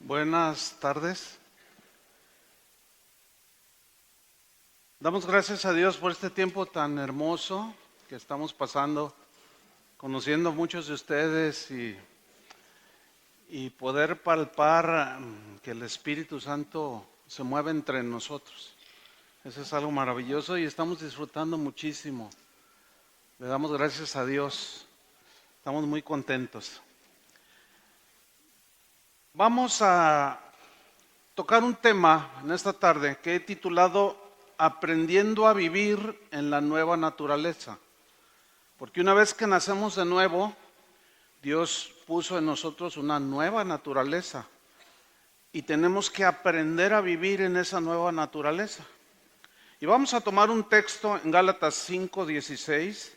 Buenas tardes. Damos gracias a Dios por este tiempo tan hermoso que estamos pasando, conociendo a muchos de ustedes y poder palpar que el Espíritu Santo se mueve entre nosotros. Eso es algo maravilloso y estamos disfrutando muchísimo. Le damos gracias a Dios. Estamos muy contentos. Vamos a tocar un tema en esta tarde que he titulado Aprendiendo a vivir en la nueva naturaleza. Porque una vez que nacemos de nuevo, Dios puso en nosotros una nueva naturaleza y tenemos que aprender a vivir en esa nueva naturaleza. Y vamos a tomar un texto en Gálatas 5, 16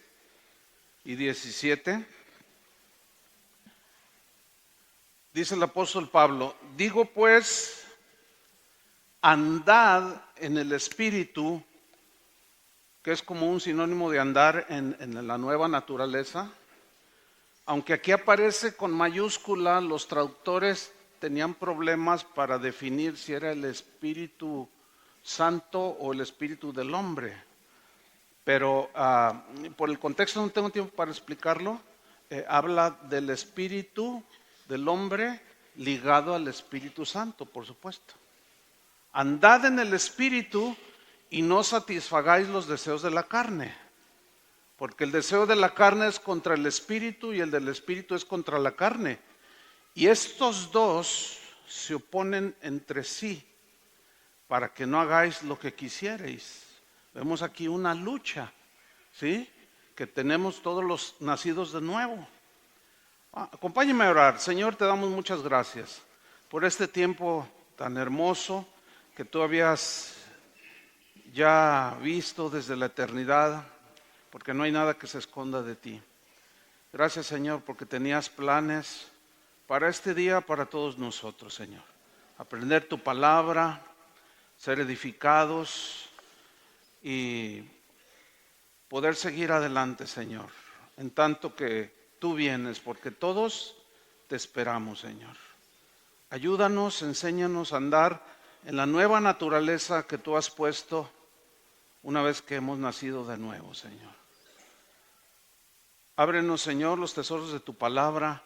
y 17. Dice el apóstol Pablo: digo pues, andad en el Espíritu, que es como un sinónimo de andar en la nueva naturaleza. Aunque aquí aparece con mayúscula, los traductores tenían problemas para definir si era el Espíritu Santo o el Espíritu del hombre. Pero por el contexto no tengo tiempo para explicarlo. Habla del Espíritu del hombre ligado al Espíritu Santo, por supuesto. Andad en el Espíritu y no satisfagáis los deseos de la carne, porque el deseo de la carne es contra el Espíritu y el del Espíritu es contra la carne. Y estos dos se oponen entre sí para que no hagáis lo que quisierais. Vemos aquí una lucha, ¿sí?, que tenemos todos los nacidos de nuevo. Acompáñenme a orar. Señor, te damos muchas gracias por este tiempo tan hermoso que tú habías ya visto desde la eternidad, porque no hay nada que se esconda de ti. Gracias, Señor, porque tenías planes para este día, para todos nosotros, Señor. Aprender tu palabra, ser edificados y poder seguir adelante, Señor, en tanto que tú vienes, porque todos te esperamos, Señor. Ayúdanos, enséñanos a andar en la nueva naturaleza que tú has puesto una vez que hemos nacido de nuevo, Señor. Ábrenos, Señor, los tesoros de tu palabra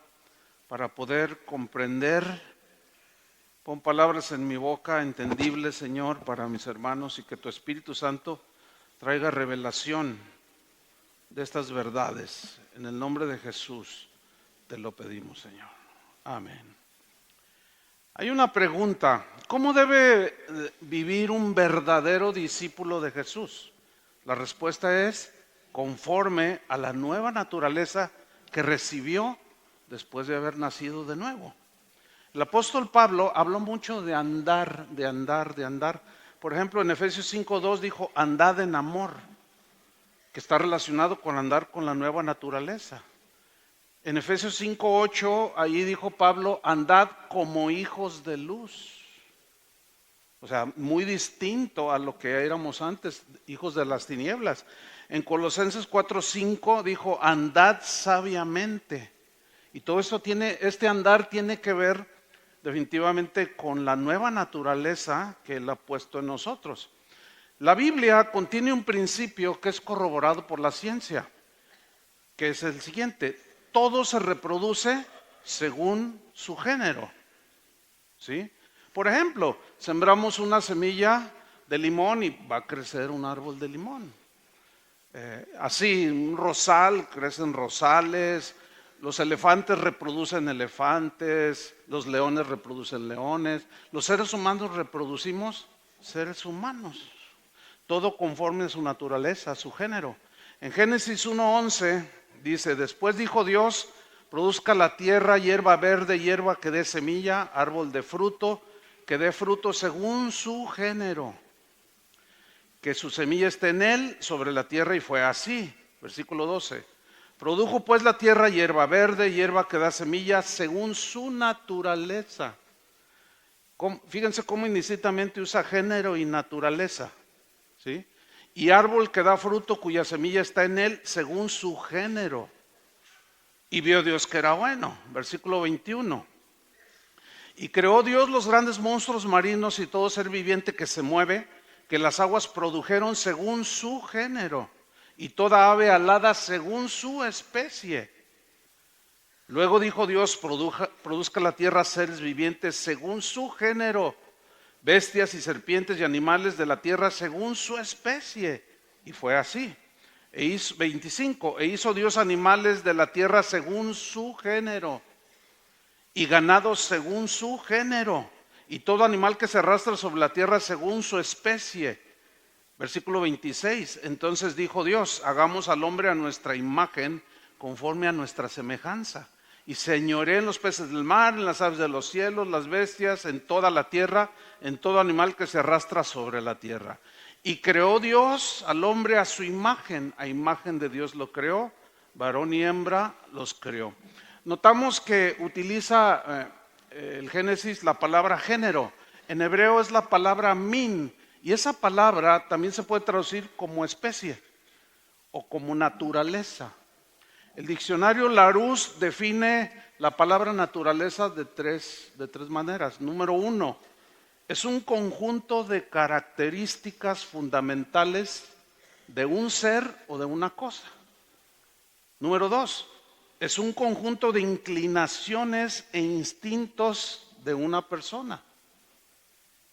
para poder comprender. Pon palabras en mi boca entendibles, Señor, para mis hermanos, y que tu Espíritu Santo traiga revelación de estas verdades. En el nombre de Jesús te lo pedimos, Señor. Amén. Hay una pregunta: ¿cómo debe vivir un verdadero discípulo de Jesús? La respuesta es: conforme a la nueva naturaleza que recibió después de haber nacido de nuevo. El apóstol Pablo habló mucho de andar, de andar, de andar. Por ejemplo, en Efesios 5:2 dijo: andad en amor, que está relacionado con andar con la nueva naturaleza. En Efesios 5:8, ahí dijo Pablo: andad como hijos de luz. O sea, muy distinto a lo que éramos antes, hijos de las tinieblas. En Colosenses 4:5 dijo: andad sabiamente. Y todo esto este andar tiene que ver definitivamente con la nueva naturaleza que Él ha puesto en nosotros. La Biblia contiene un principio que es corroborado por la ciencia, que es el siguiente: todo se reproduce según su género, ¿sí? Por ejemplo, sembramos una semilla de limón y va a crecer un árbol de limón. Así, un rosal, crecen rosales. Los elefantes reproducen elefantes, los leones reproducen leones. Los seres humanos reproducimos seres humanos, todo conforme a su naturaleza, a su género. En Génesis 1:11 dice: después dijo Dios: produzca la tierra hierba verde, hierba que dé semilla, árbol de fruto, que dé fruto según su género, que su semilla esté en él sobre la tierra, y fue así. Versículo 12. Produjo pues la tierra hierba verde, hierba que da semilla según su naturaleza. Fíjense cómo indistintamente usa género y naturaleza, ¿sí? Y árbol que da fruto cuya semilla está en él según su género. Y vio Dios que era bueno. Versículo 21. Y creó Dios los grandes monstruos marinos y todo ser viviente que se mueve, que las aguas produjeron según su género, y toda ave alada según su especie. Luego dijo Dios, produzca la tierra seres vivientes según su género, bestias y serpientes y animales de la tierra según su especie. Y fue así. 25. E hizo Dios animales de la tierra según su género, y ganados según su género, y todo animal que se arrastra sobre la tierra según su especie. Versículo 26. Entonces dijo Dios, hagamos al hombre a nuestra imagen, conforme a nuestra semejanza, y señoree en los peces del mar, en las aves de los cielos, las bestias, en toda la tierra, en todo animal que se arrastra sobre la tierra. Y creó Dios al hombre a su imagen, a imagen de Dios lo creó, varón y hembra los creó. Notamos que utiliza el Génesis la palabra género. En hebreo es la palabra min, y esa palabra también se puede traducir como especie o como naturaleza. El diccionario Larousse define la palabra naturaleza de tres maneras. Número 1, es un conjunto de características fundamentales de un ser o de una cosa. Número 2, es un conjunto de inclinaciones e instintos de una persona.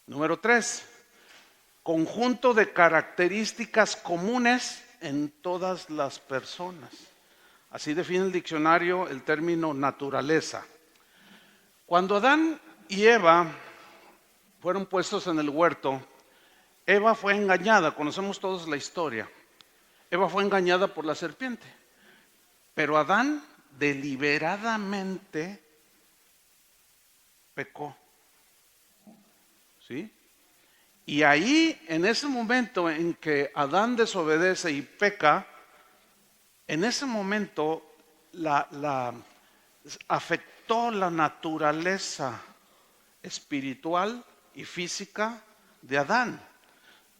Número 3, conjunto de características comunes en todas las personas. Así define el diccionario el término naturaleza. Cuando Adán y Eva fueron puestos en el huerto, Eva fue engañada, conocemos todos la historia. Eva fue engañada por la serpiente, pero Adán deliberadamente pecó. ¿Sí? Y ahí, en ese momento en que Adán desobedece y peca, en ese momento afectó la naturaleza espiritual y física de Adán.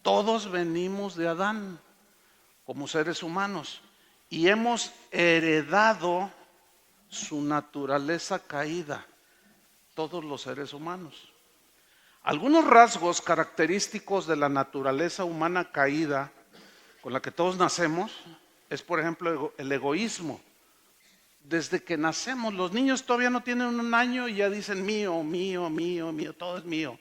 Todos venimos de Adán como seres humanos y hemos heredado su naturaleza caída, todos los seres humanos. Algunos rasgos característicos de la naturaleza humana caída con la que todos nacemos es, por ejemplo, el egoísmo. Desde que nacemos, los niños todavía no tienen un año y ya dicen mío, mío, mío, mío, todo es mío.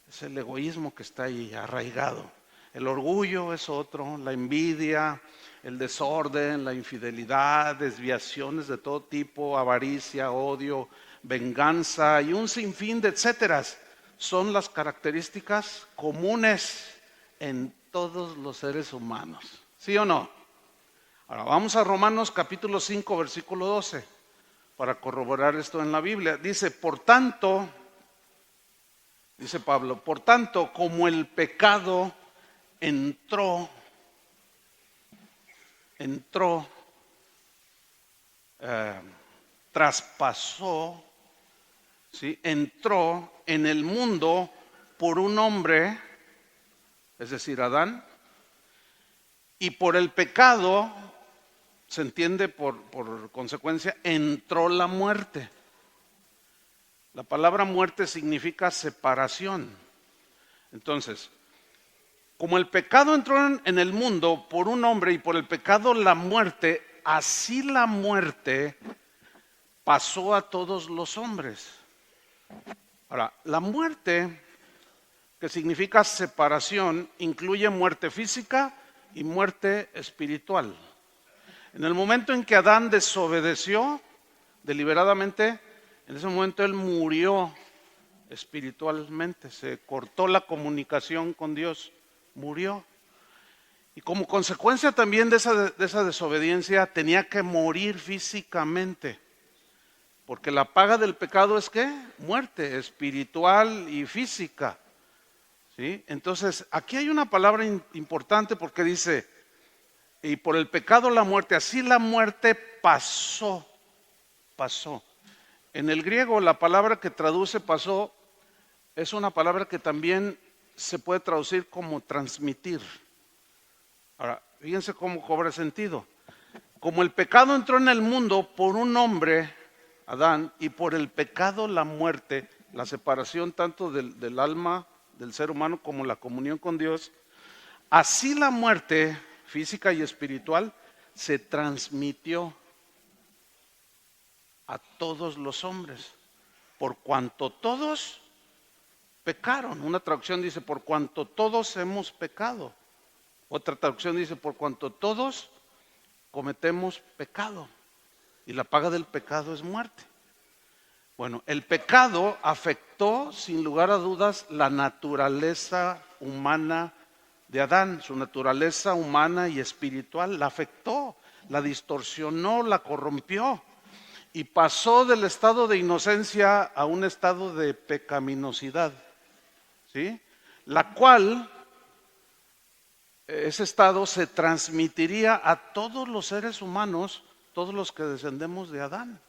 Es el egoísmo que está ahí arraigado. El orgullo es otro, la envidia, el desorden, la infidelidad, desviaciones de todo tipo, avaricia, odio, venganza y un sinfín de etcéteras. Son las características comunes en todos los seres humanos. ¿Sí o no? Ahora vamos a Romanos capítulo 5, versículo 12, para corroborar esto en la Biblia. Dice, por tanto, dice Pablo, por tanto, como el pecado traspasó, ¿sí? Entró en el mundo por un hombre, es decir, Adán, y por el pecado, se entiende por consecuencia, entró la muerte. La palabra muerte significa separación. Entonces, como el pecado entró en el mundo por un hombre y por el pecado la muerte, así la muerte pasó a todos los hombres. Ahora, la muerte, que significa separación, incluye muerte física y muerte espiritual. En el momento en que Adán desobedeció deliberadamente, en ese momento él murió espiritualmente, se cortó la comunicación con Dios, murió. Y como consecuencia también de esa desobediencia tenía que morir físicamente, porque la paga del pecado es ¿qué? Muerte espiritual y física. ¿Sí? Entonces, aquí hay una palabra importante porque dice, y por el pecado la muerte, así la muerte pasó. En el griego la palabra que traduce pasó es una palabra que también se puede traducir como transmitir. Ahora, fíjense cómo cobra sentido. Como el pecado entró en el mundo por un hombre, Adán, y por el pecado la muerte, la separación tanto del alma del ser humano como la comunión con Dios, así la muerte física y espiritual se transmitió a todos los hombres, por cuanto todos pecaron. Una traducción dice, por cuanto todos hemos pecado. Otra traducción dice, por cuanto todos cometemos pecado. Y la paga del pecado es muerte. Bueno, el pecado afectó sin lugar a dudas la naturaleza humana de Adán, su naturaleza humana y espiritual, la afectó, la distorsionó, la corrompió y pasó del estado de inocencia a un estado de pecaminosidad, ¿sí? La cual, ese estado se transmitiría a todos los seres humanos, todos los que descendemos de Adán.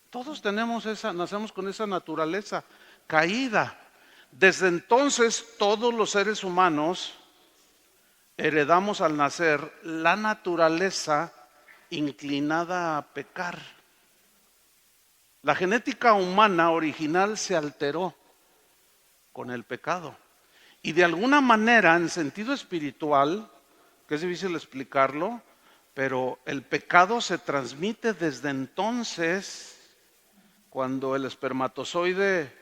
Todos nacemos con esa naturaleza caída. Desde entonces, todos los seres humanos heredamos al nacer la naturaleza inclinada a pecar. La genética humana original se alteró con el pecado. Y de alguna manera, en sentido espiritual, que es difícil explicarlo, pero el pecado se transmite desde entonces. Cuando el espermatozoide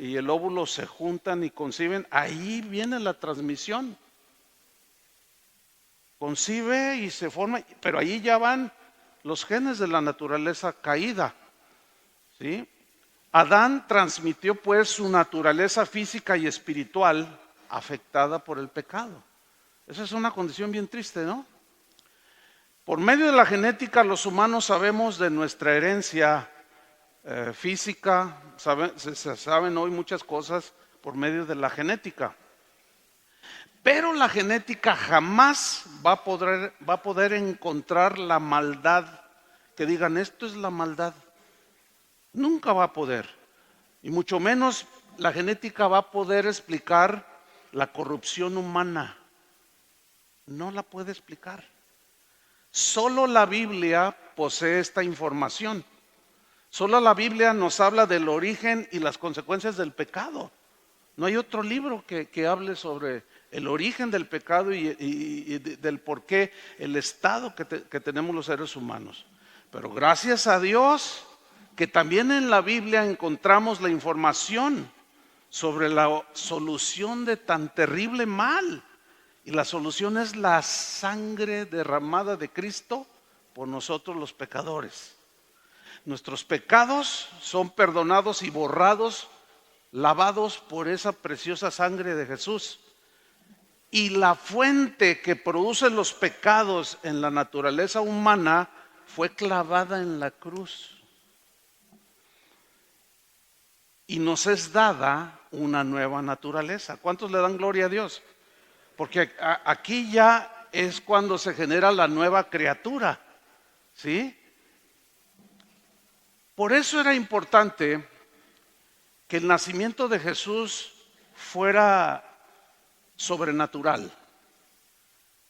y el óvulo se juntan y conciben, ahí viene la transmisión. Concibe y se forma, pero ahí ya van los genes de la naturaleza caída, ¿sí? Adán transmitió pues su naturaleza física y espiritual afectada por el pecado. Esa es una condición bien triste, ¿no? Por medio de la genética, los humanos sabemos de nuestra herencia física, se saben hoy muchas cosas por medio de la genética. Pero la genética jamás va a poder encontrar la maldad, que digan esto es la maldad. Nunca va a poder. Y mucho menos la genética va a poder explicar la corrupción humana. No la puede explicar. Solo la Biblia posee esta información. Solo la Biblia nos habla del origen y las consecuencias del pecado. No hay otro libro que hable sobre el origen del pecado y del por qué, el estado que tenemos los seres humanos. Pero gracias a Dios que también en la Biblia encontramos la información sobre la solución de tan terrible mal. Y la solución es la sangre derramada de Cristo por nosotros los pecadores. Nuestros pecados son perdonados y borrados, lavados por esa preciosa sangre de Jesús. Y la fuente que produce los pecados en la naturaleza humana fue clavada en la cruz. Y nos es dada una nueva naturaleza. ¿Cuántos le dan gloria a Dios? Porque aquí ya es cuando se genera la nueva criatura, ¿sí? Por eso era importante que el nacimiento de Jesús fuera sobrenatural.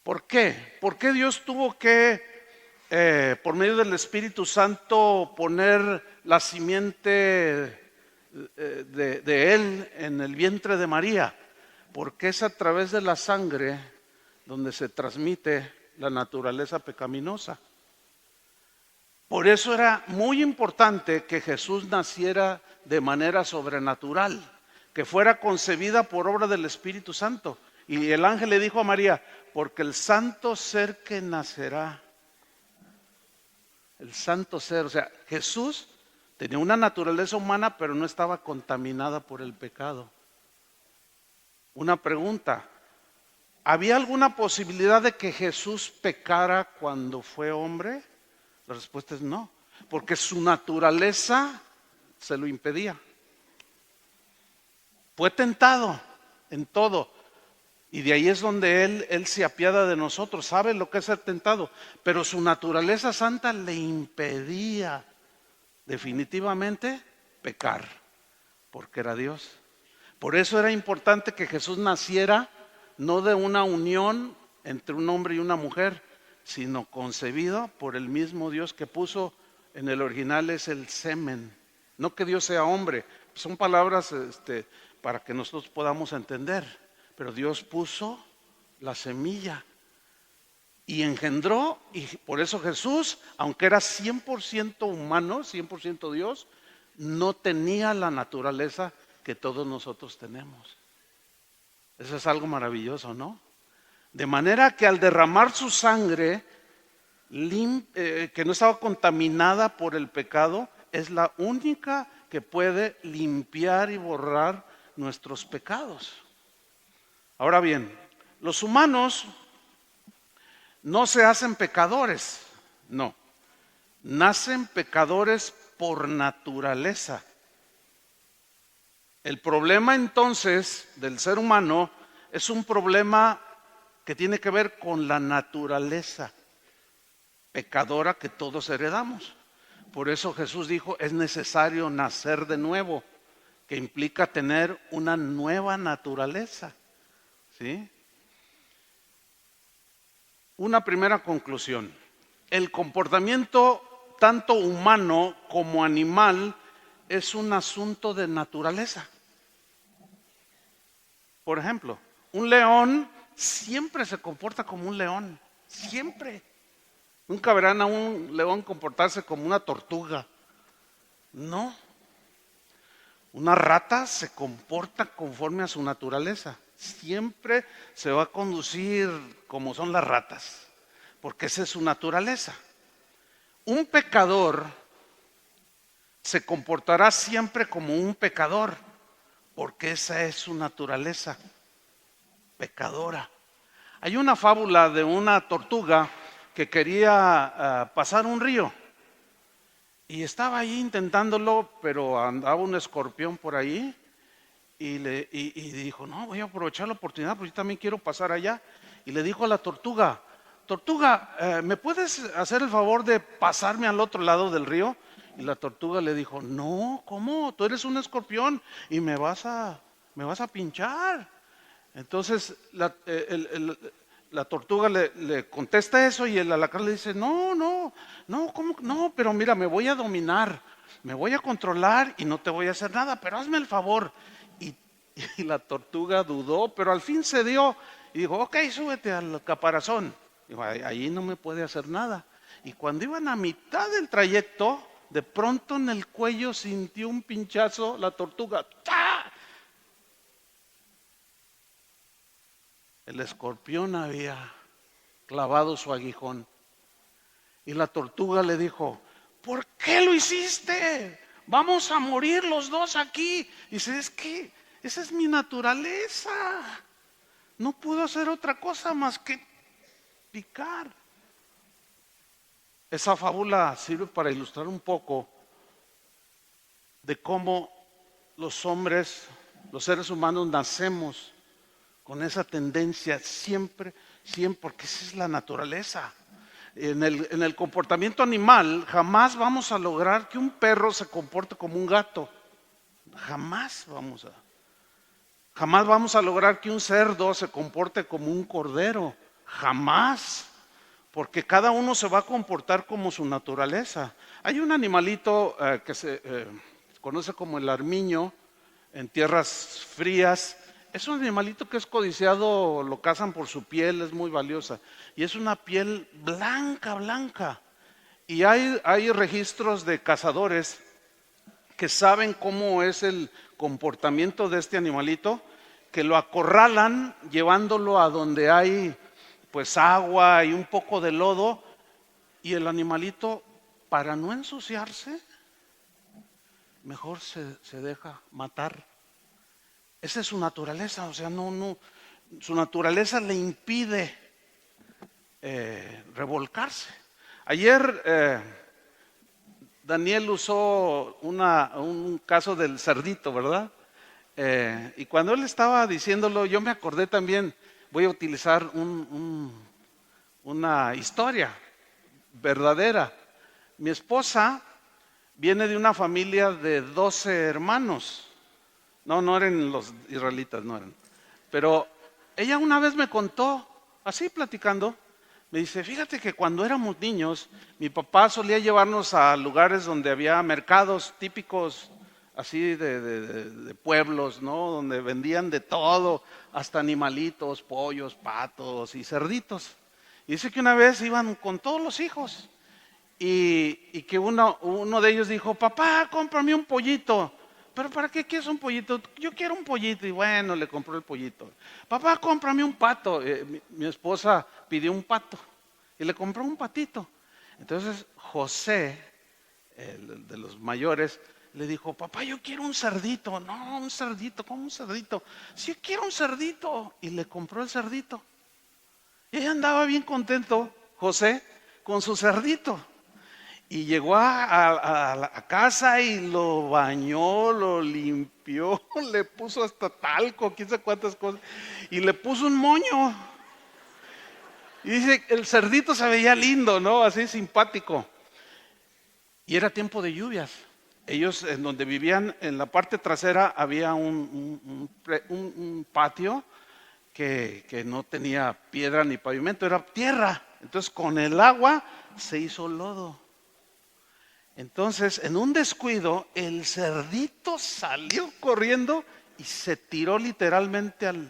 ¿Por qué? ¿Por qué Dios tuvo que, por medio del Espíritu Santo, poner la simiente de Él en el vientre de María? Porque es a través de la sangre donde se transmite la naturaleza pecaminosa. Por eso era muy importante que Jesús naciera de manera sobrenatural, que fuera concebida por obra del Espíritu Santo. Y el ángel le dijo a María, porque el santo ser que nacerá, el santo ser, o sea, Jesús tenía una naturaleza humana, pero no estaba contaminada por el pecado. Una pregunta, ¿había alguna posibilidad de que Jesús pecara cuando fue hombre? La respuesta es no, porque su naturaleza se lo impedía. Fue tentado en todo, y de ahí es donde Él se apiada de nosotros, sabe lo que es ser tentado, pero su naturaleza santa le impedía definitivamente pecar, porque era Dios. Por eso era importante que Jesús naciera no de una unión entre un hombre y una mujer, sino concebido por el mismo Dios que puso en el original es el semen, no que Dios sea hombre. Son palabras para que nosotros podamos entender. Pero Dios puso la semilla y engendró, y por eso Jesús, aunque era 100% humano, 100% Dios, no tenía la naturaleza que todos nosotros tenemos. Eso es algo maravilloso, ¿no? De manera que al derramar su sangre, que no estaba contaminada por el pecado, es la única que puede limpiar y borrar nuestros pecados. Ahora bien, los humanos no se hacen pecadores, no. Nacen pecadores por naturaleza. El problema entonces del ser humano es un problema que tiene que ver con la naturaleza pecadora que todos heredamos. Por eso Jesús dijo, es necesario nacer de nuevo, que implica tener una nueva naturaleza. ¿Sí? Una primera conclusión. El comportamiento tanto humano como animal es un asunto de naturaleza. Por ejemplo, un león siempre se comporta como un león, siempre. Nunca verán a un león comportarse como una tortuga. No. Una rata se comporta conforme a su naturaleza. Siempre se va a conducir como son las ratas, porque esa es su naturaleza. Un pecador se comportará siempre como un pecador, porque esa es su naturaleza pecadora. Hay una fábula de una tortuga que quería pasar un río y estaba ahí intentándolo, pero andaba un escorpión por ahí y dijo, no, voy a aprovechar la oportunidad porque yo también quiero pasar allá. Y le dijo a la tortuga, ¿me puedes hacer el favor de pasarme al otro lado del río? Y la tortuga le dijo, no, ¿cómo? Tú eres un escorpión y me vas a pinchar. Entonces la tortuga le contesta eso y el alacrán le dice, no, ¿cómo? No, pero mira, me voy a dominar, me voy a controlar y no te voy a hacer nada, pero hazme el favor. Y la tortuga dudó, pero al fin cedió y dijo, ok, súbete al caparazón. Dijo, ahí no me puede hacer nada. Y cuando iban a mitad del trayecto, de pronto en el cuello sintió un pinchazo la tortuga. ¡Tá! El escorpión había clavado su aguijón. Y la tortuga le dijo, ¿por qué lo hiciste? Vamos a morir los dos aquí. Y dice, es que esa es mi naturaleza. No puedo hacer otra cosa más que picar. Esa fábula sirve para ilustrar un poco de cómo los hombres, los seres humanos, nacemos con esa tendencia siempre, porque esa es la naturaleza. En el comportamiento animal jamás vamos a lograr que un perro se comporte como un gato. Jamás vamos a lograr que un cerdo se comporte como un cordero. Jamás. Porque cada uno se va a comportar como su naturaleza. Hay un animalito que se conoce como el armiño en tierras frías. Es un animalito que es codiciado, lo cazan por su piel, es muy valiosa. Y es una piel blanca. Y hay registros de cazadores que saben cómo es el comportamiento de este animalito, que lo acorralan llevándolo a donde hay pues agua y un poco de lodo, y el animalito, para no ensuciarse, mejor se deja matar. Esa es su naturaleza, o sea, su naturaleza le impide revolcarse. Ayer Daniel usó un caso del cerdito, ¿verdad? Y cuando él estaba diciéndolo, yo me acordé también. Voy a utilizar una historia verdadera. Mi esposa viene de una familia de 12 hermanos. No eran los israelitas, no eran. Pero ella una vez me contó, así platicando, Me dice, fíjate que cuando éramos niños, mi papá solía llevarnos a lugares donde había mercados típicos así de pueblos, ¿no? Donde vendían de todo, hasta animalitos, pollos, patos y cerditos. Y dice que una vez iban con todos los hijos y que uno de ellos dijo, papá, cómprame un pollito. ¿Pero para qué quieres un pollito? Yo quiero un pollito. Y bueno, le compró el pollito. Papá, cómprame un pato. Mi esposa pidió un pato y le compró un patito. Entonces José, el de los mayores, le dijo, papá, yo quiero un cerdito. No, un cerdito, ¿cómo un cerdito? Sí, yo quiero un cerdito. Y le compró el cerdito. Y ella andaba bien contento, José, con su cerdito. Y llegó a la casa y lo bañó, lo limpió, le puso hasta talco, quién sabe cuántas cosas, y le puso un moño. Y dice, el cerdito se veía lindo, ¿no? Así simpático. Y era tiempo de lluvias. Ellos, en donde vivían, en la parte trasera había un patio que no tenía piedra ni pavimento, era tierra. Entonces con el agua se hizo lodo. Entonces, en un descuido, el cerdito salió corriendo y se tiró literalmente al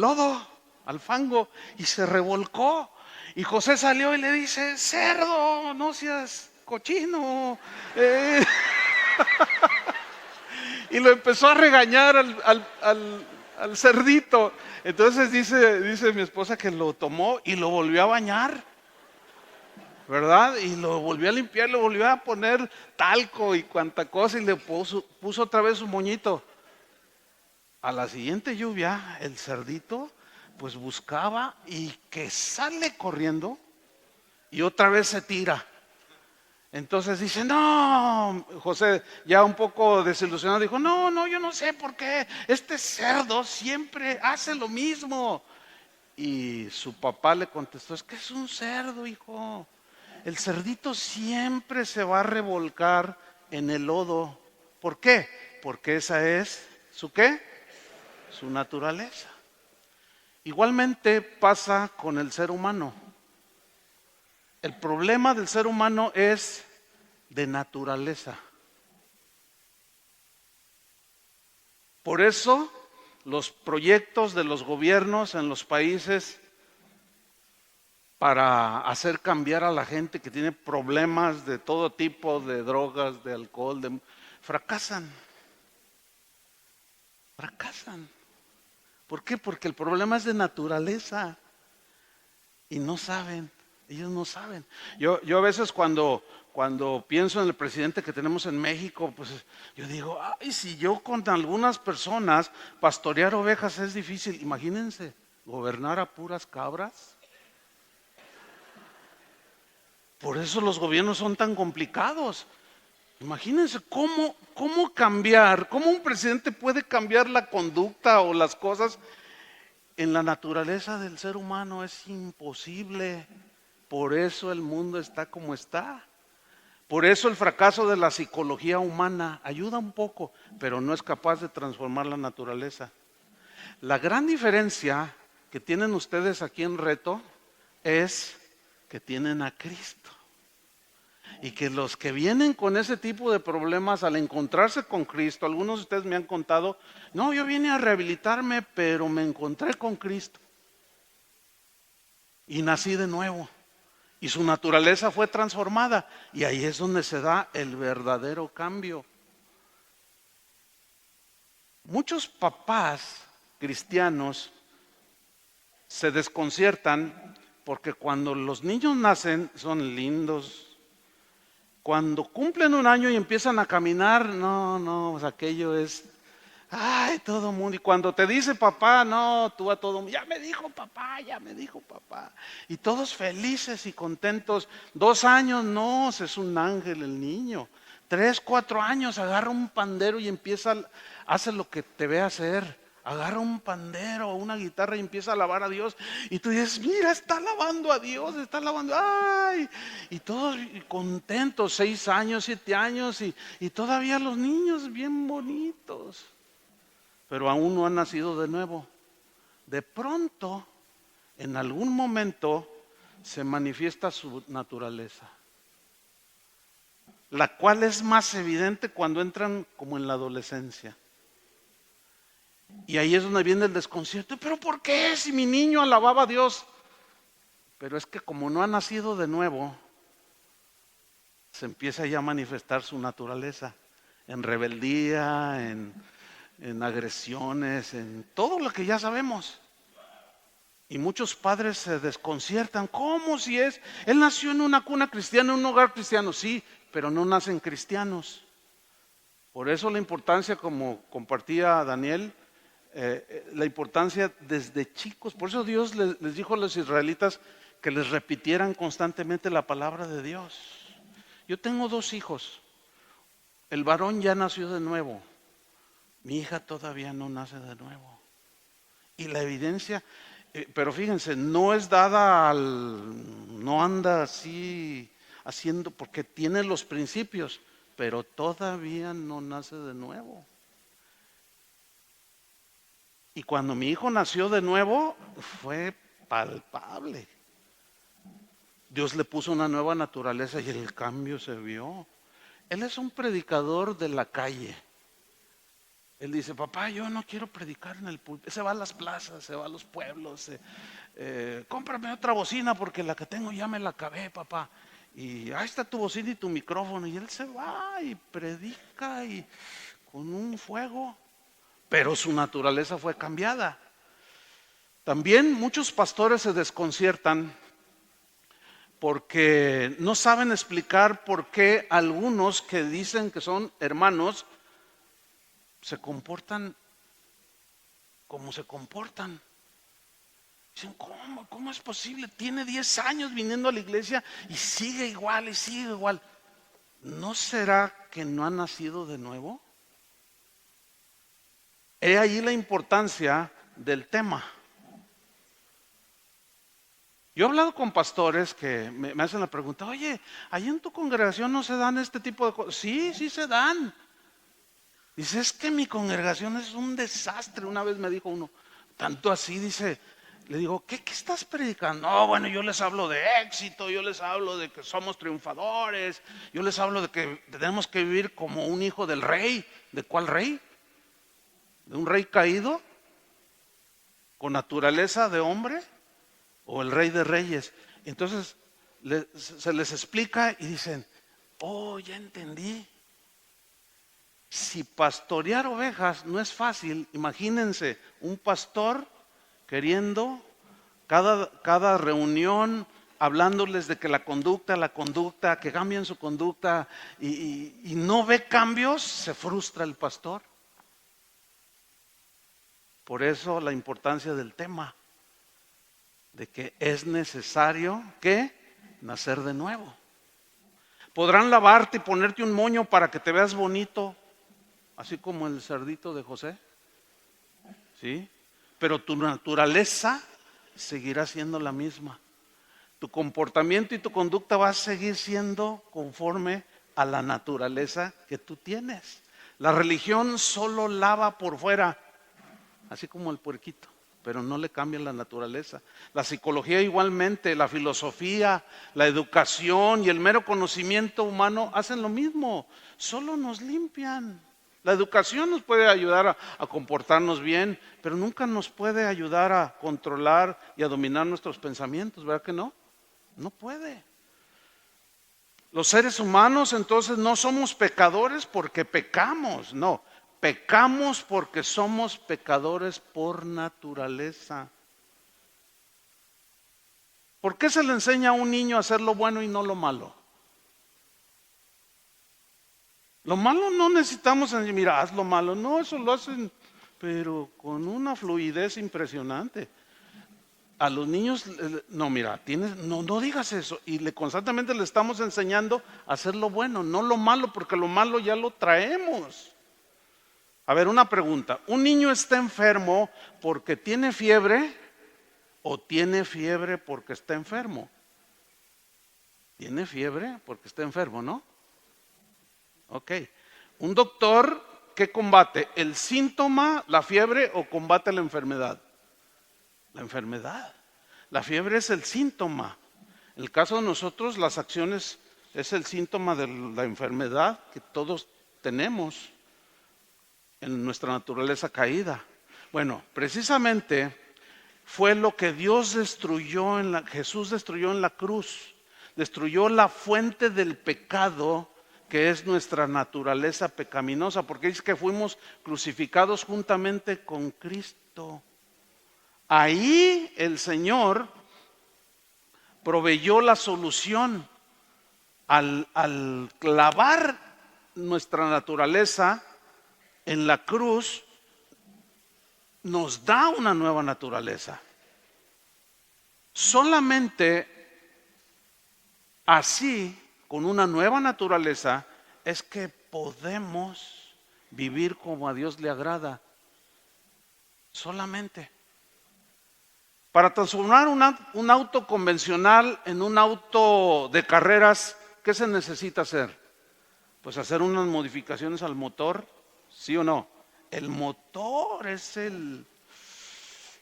lodo, al fango, y se revolcó. Y José salió y le dice, cerdo, no seas cochino. Y lo empezó a regañar al cerdito. Entonces dice mi esposa que lo tomó y lo volvió a bañar, ¿verdad? Y lo volvió a limpiar, le volvió a poner talco y cuanta cosa y le puso otra vez un moñito. A la siguiente lluvia, el cerdito pues buscaba y que sale corriendo y otra vez se tira. Entonces dice, no, José ya un poco desilusionado dijo, no, yo no sé por qué este cerdo siempre hace lo mismo. Y su papá le contestó, es que es un cerdo, hijo. El cerdito siempre se va a revolcar en el lodo. ¿Por qué? Porque esa es su ¿qué? Su naturaleza. Igualmente pasa con el ser humano. El problema del ser humano es de naturaleza. Por eso los proyectos de los gobiernos en los países para hacer cambiar a la gente que tiene problemas de todo tipo, de drogas, de alcohol, fracasan. Fracasan. ¿Por qué? Porque el problema es de naturaleza y no saben, ellos no saben. Yo a veces cuando pienso en el presidente que tenemos en México, pues yo digo, ay, si yo con algunas personas pastorear ovejas es difícil, imagínense, gobernar a puras cabras. Por eso los gobiernos son tan complicados. Imagínense cómo cambiar, cómo un presidente puede cambiar la conducta o las cosas. En la naturaleza del ser humano es imposible. Por eso el mundo está como está. Por eso el fracaso de la psicología humana ayuda un poco, pero no es capaz de transformar la naturaleza. La gran diferencia que tienen ustedes aquí en Reto es que tienen a Cristo. Y que los que vienen con ese tipo de problemas al encontrarse con Cristo, algunos de ustedes me han contado, no, yo vine a rehabilitarme, pero me encontré con Cristo. Y nací de nuevo. Y su naturaleza fue transformada. Y ahí es donde se da el verdadero cambio. Muchos papás cristianos se desconciertan porque cuando los niños nacen son lindos. Cuando cumplen un año y empiezan a caminar, no, pues aquello es, ay, todo mundo. Y cuando te dice papá, no, tú a todo mundo, ya me dijo papá. Y todos felices y contentos. 2 años, no, es un ángel el niño. 3, 4 años, agarra un pandero y empieza, hace lo que te ve hacer. Agarra un pandero o una guitarra y empieza a alabar a Dios. Y tú dices, mira, está alabando a Dios, está alabando, ay. Y todos contentos, 6 años, 7 años y todavía los niños bien bonitos. Pero aún no han nacido de nuevo. De pronto en algún momento se manifiesta su naturaleza, la cual es más evidente cuando entran como en la adolescencia. Y ahí es donde viene el desconcierto. ¿Pero por qué? Si mi niño alababa a Dios. Pero es que como no ha nacido de nuevo, se empieza ya a manifestar su naturaleza en rebeldía, en agresiones, en todo lo que ya sabemos. Y muchos padres se desconciertan. ¿Cómo si es? Él nació en una cuna cristiana, en un hogar cristiano. Sí, pero no nacen cristianos. Por eso la importancia, como compartía Daniel, la importancia desde chicos. Por eso Dios les dijo a los israelitas que les repitieran constantemente la palabra de Dios. Yo tengo 2 hijos. El varón ya nació de nuevo. Mi hija todavía no nace de nuevo. Y la evidencia, pero fíjense, no es dada no anda así haciendo, porque tiene los principios, pero todavía no nace de nuevo. Y cuando mi hijo nació de nuevo, fue palpable. Dios le puso una nueva naturaleza y el cambio se vio. Él es un predicador de la calle. Él dice, papá, yo no quiero predicar en el púlpito. Se va a las plazas, se va a los pueblos. Cómprame otra bocina porque la que tengo ya me la acabé, papá. Y ahí está tu bocina y tu micrófono. Y él se va y predica y con un fuego. Pero su naturaleza fue cambiada. También muchos pastores se desconciertan porque no saben explicar por qué algunos que dicen que son hermanos se comportan como se comportan. Dicen, ¿cómo es posible? Tiene 10 años viniendo a la iglesia y sigue igual y sigue igual. ¿No será que no ha nacido de nuevo? He ahí la importancia del tema. Yo he hablado con pastores que me hacen la pregunta, oye, ¿ahí en tu congregación no se dan este tipo de cosas? Sí, sí se dan. Dice, es que mi congregación es un desastre. Una vez me dijo uno, tanto así, dice, le digo, ¿qué estás predicando? No, bueno, yo les hablo de éxito, yo les hablo de que somos triunfadores, yo les hablo de que tenemos que vivir como un hijo del rey. ¿De cuál rey? ¿De un rey caído? ¿Con naturaleza de hombre? ¿O el rey de reyes? Entonces se les explica y dicen, oh, ya entendí. Si pastorear ovejas no es fácil, imagínense un pastor queriendo cada reunión hablándoles de que la conducta, que cambien su conducta y no ve cambios, se frustra el pastor. Por eso la importancia del tema, de que es necesario que nacer de nuevo. Podrán lavarte y ponerte un moño para que te veas bonito, así como el cerdito de José, ¿sí? Pero tu naturaleza seguirá siendo la misma. Tu comportamiento y tu conducta va a seguir siendo conforme a la naturaleza que tú tienes. La religión solo lava por fuera, así como el puerquito, pero no le cambia la naturaleza. La psicología igualmente, la filosofía, la educación y el mero conocimiento humano hacen lo mismo, solo nos limpian. La educación nos puede ayudar a comportarnos bien, pero nunca nos puede ayudar a controlar y a dominar nuestros pensamientos, ¿verdad que no? No puede. Los seres humanos entonces no somos pecadores porque pecamos, no. Pecamos porque somos pecadores por naturaleza. ¿Por qué se le enseña a un niño a hacer lo bueno y no lo malo? Lo malo no necesitamos decir, mira, haz lo malo. No, eso lo hacen, pero con una fluidez impresionante. A los niños, no, mira, no digas eso. Y constantemente le estamos enseñando a hacer lo bueno, no lo malo, porque lo malo ya lo traemos. A ver, una pregunta. ¿Un niño está enfermo porque tiene fiebre o tiene fiebre porque está enfermo? Tiene fiebre porque está enfermo, ¿no? Ok. ¿Un doctor qué combate? ¿El síntoma, la fiebre o combate la enfermedad? La enfermedad. La fiebre es el síntoma. En el caso de nosotros, las acciones es el síntoma de la enfermedad que todos tenemos en nuestra naturaleza caída. Bueno, precisamente fue lo que Jesús destruyó en la cruz. Destruyó la fuente del pecado, que es nuestra naturaleza pecaminosa, porque dice que fuimos crucificados juntamente con Cristo. Ahí el Señor proveyó la solución al clavar nuestra naturaleza en la cruz. Nos da una nueva naturaleza. Solamente así, con una nueva naturaleza, es que podemos vivir como a Dios le agrada. Solamente. Para transformar un auto convencional en un auto de carreras, ¿qué se necesita hacer? Pues hacer unas modificaciones al motor, ¿sí o no? El motor es el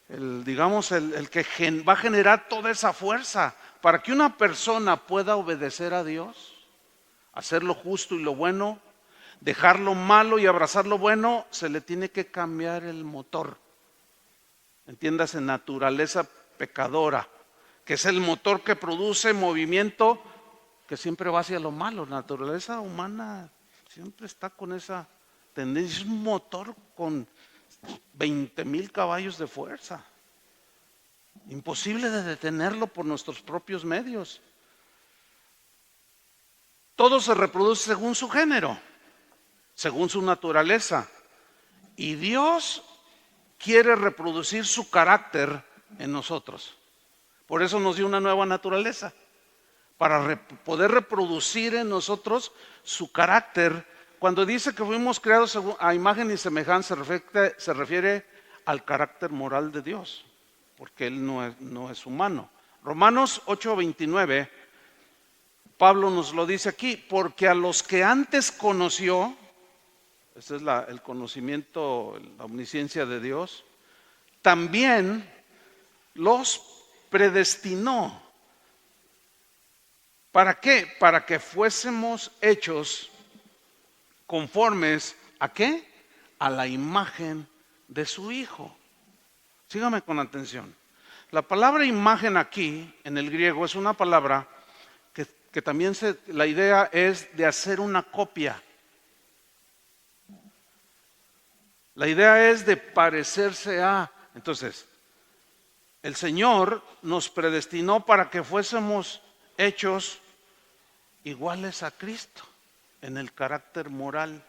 que va a generar toda esa fuerza. Para que una persona pueda obedecer a Dios, hacer lo justo y lo bueno, dejar lo malo y abrazar lo bueno, se le tiene que cambiar el motor. Entiéndase, naturaleza pecadora, que es el motor que produce movimiento que siempre va hacia lo malo. La naturaleza humana siempre está con esa tendencia. Es un motor con 20,000 caballos de fuerza. Imposible de detenerlo por nuestros propios medios. Todo se reproduce según su género, según su naturaleza. Y Dios quiere reproducir su carácter en nosotros. Por eso nos dio una nueva naturaleza, para poder reproducir en nosotros su carácter. Cuando dice que fuimos creados a imagen y semejanza, se refiere al carácter moral de Dios, porque Él no es humano. Romanos 8:29, Pablo nos lo dice aquí: porque a los que antes conoció, ese es el conocimiento, la omnisciencia de Dios, también los predestinó. ¿Para qué? Para que fuésemos hechos conformes ¿a qué? A la imagen de su Hijo. Sígame con atención. La palabra imagen aquí en el griego es una palabra que también la idea es de hacer una copia. La idea es de parecerse a. Entonces, el Señor nos predestinó para que fuésemos hechos iguales a Cristo en el carácter moral.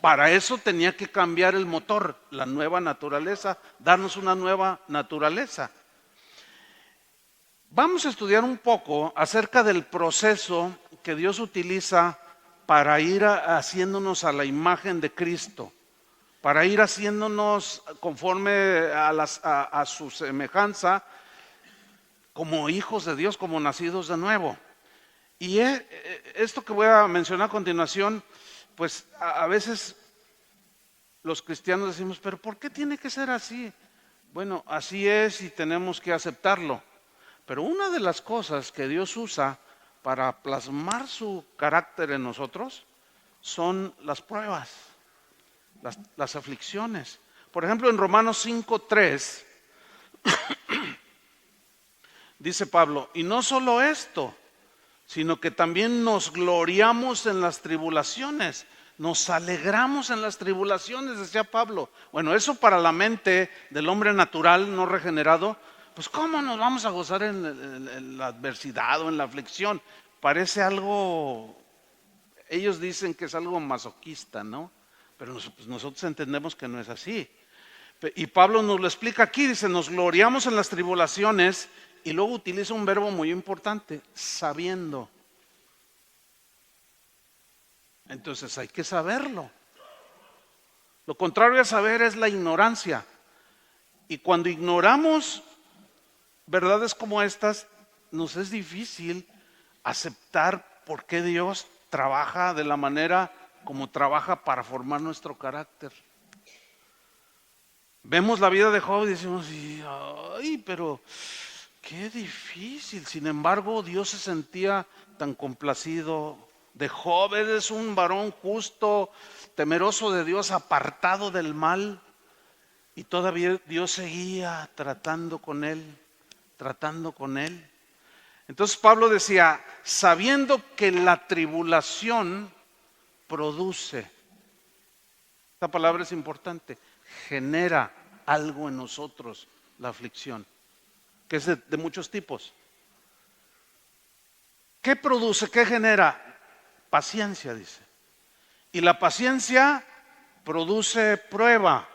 Para eso tenía que cambiar el motor, la nueva naturaleza, darnos una nueva naturaleza. Vamos a estudiar un poco acerca del proceso que Dios utiliza para ir haciéndonos a la imagen de Cristo, para ir haciéndonos conforme a su semejanza, como hijos de Dios, como nacidos de nuevo. Y esto que voy a mencionar a continuación, pues a veces los cristianos decimos, pero ¿por qué tiene que ser así? Bueno, así es y tenemos que aceptarlo. Pero una de las cosas que Dios usa para plasmar su carácter en nosotros son las pruebas, las aflicciones. Por ejemplo, en Romanos 5:3 dice Pablo, y no solo esto, sino que también nos gloriamos en las tribulaciones, nos alegramos en las tribulaciones, decía Pablo. Bueno, eso para la mente del hombre natural no regenerado, pues ¿cómo nos vamos a gozar en la adversidad o en la aflicción? Parece algo, ellos dicen que es algo masoquista, ¿no? Pero nosotros entendemos que no es así. Y Pablo nos lo explica aquí, dice, nos gloriamos en las tribulaciones, y luego utiliza un verbo muy importante, sabiendo. Entonces hay que saberlo. Lo contrario a saber es la ignorancia. Y cuando ignoramos verdades como estas, nos es difícil aceptar por qué Dios trabaja de la manera como trabaja para formar nuestro carácter. Vemos la vida de Job y decimos, ay, pero Qué difícil. Sin embargo, Dios se sentía tan complacido de Job. Él es un varón justo, temeroso de Dios, apartado del mal. Y todavía Dios seguía tratando con él, tratando con él. Entonces Pablo decía, sabiendo que la tribulación produce, esta palabra es importante, genera algo en nosotros, la aflicción, que es de muchos tipos. ¿Qué produce? ¿Qué genera? Paciencia, dice. Y la paciencia produce prueba.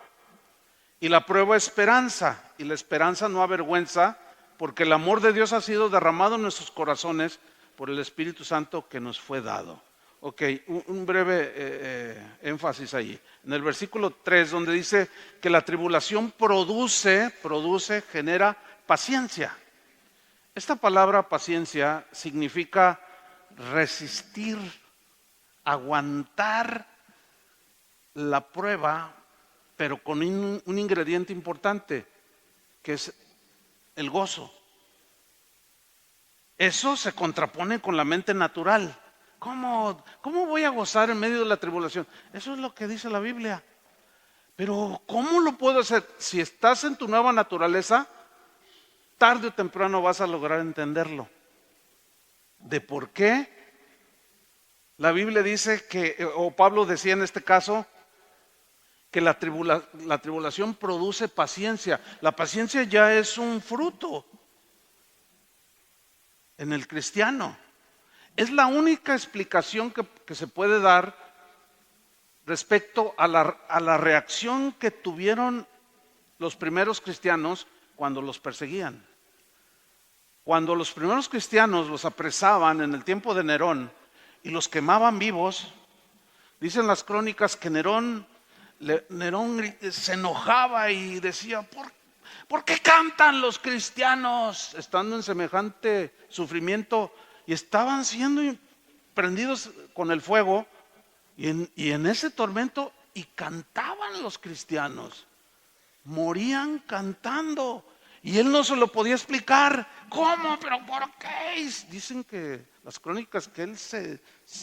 Y la prueba esperanza. Y la esperanza no avergüenza, porque el amor de Dios ha sido derramado en nuestros corazones por el Espíritu Santo que nos fue dado. Ok, un breve énfasis ahí. En el versículo 3, donde dice que la tribulación produce, genera paciencia. Esta palabra paciencia significa resistir, aguantar la prueba, pero con un ingrediente importante, que es el gozo. Eso se contrapone con la mente natural. ¿Cómo voy a gozar en medio de la tribulación? Eso es lo que dice la Biblia. Pero ¿cómo lo puedo hacer? Si estás en tu nueva naturaleza, tarde o temprano vas a lograr entenderlo. ¿De por qué? La Biblia dice que, o Pablo decía en este caso, que la tribulación produce paciencia. La paciencia ya es un fruto en el cristiano. Es la única explicación que se puede dar respecto a la reacción que tuvieron los primeros cristianos cuando los perseguían. Cuando los primeros cristianos los apresaban en el tiempo de Nerón y los quemaban vivos, dicen las crónicas que Nerón se enojaba y decía, ¿por qué cantan los cristianos estando en semejante sufrimiento? Y estaban siendo prendidos con el fuego y en ese tormento, y cantaban los cristianos, morían cantando. Y él no se lo podía explicar. ¿Cómo? ¿Pero por qué? Dicen que las crónicas que él se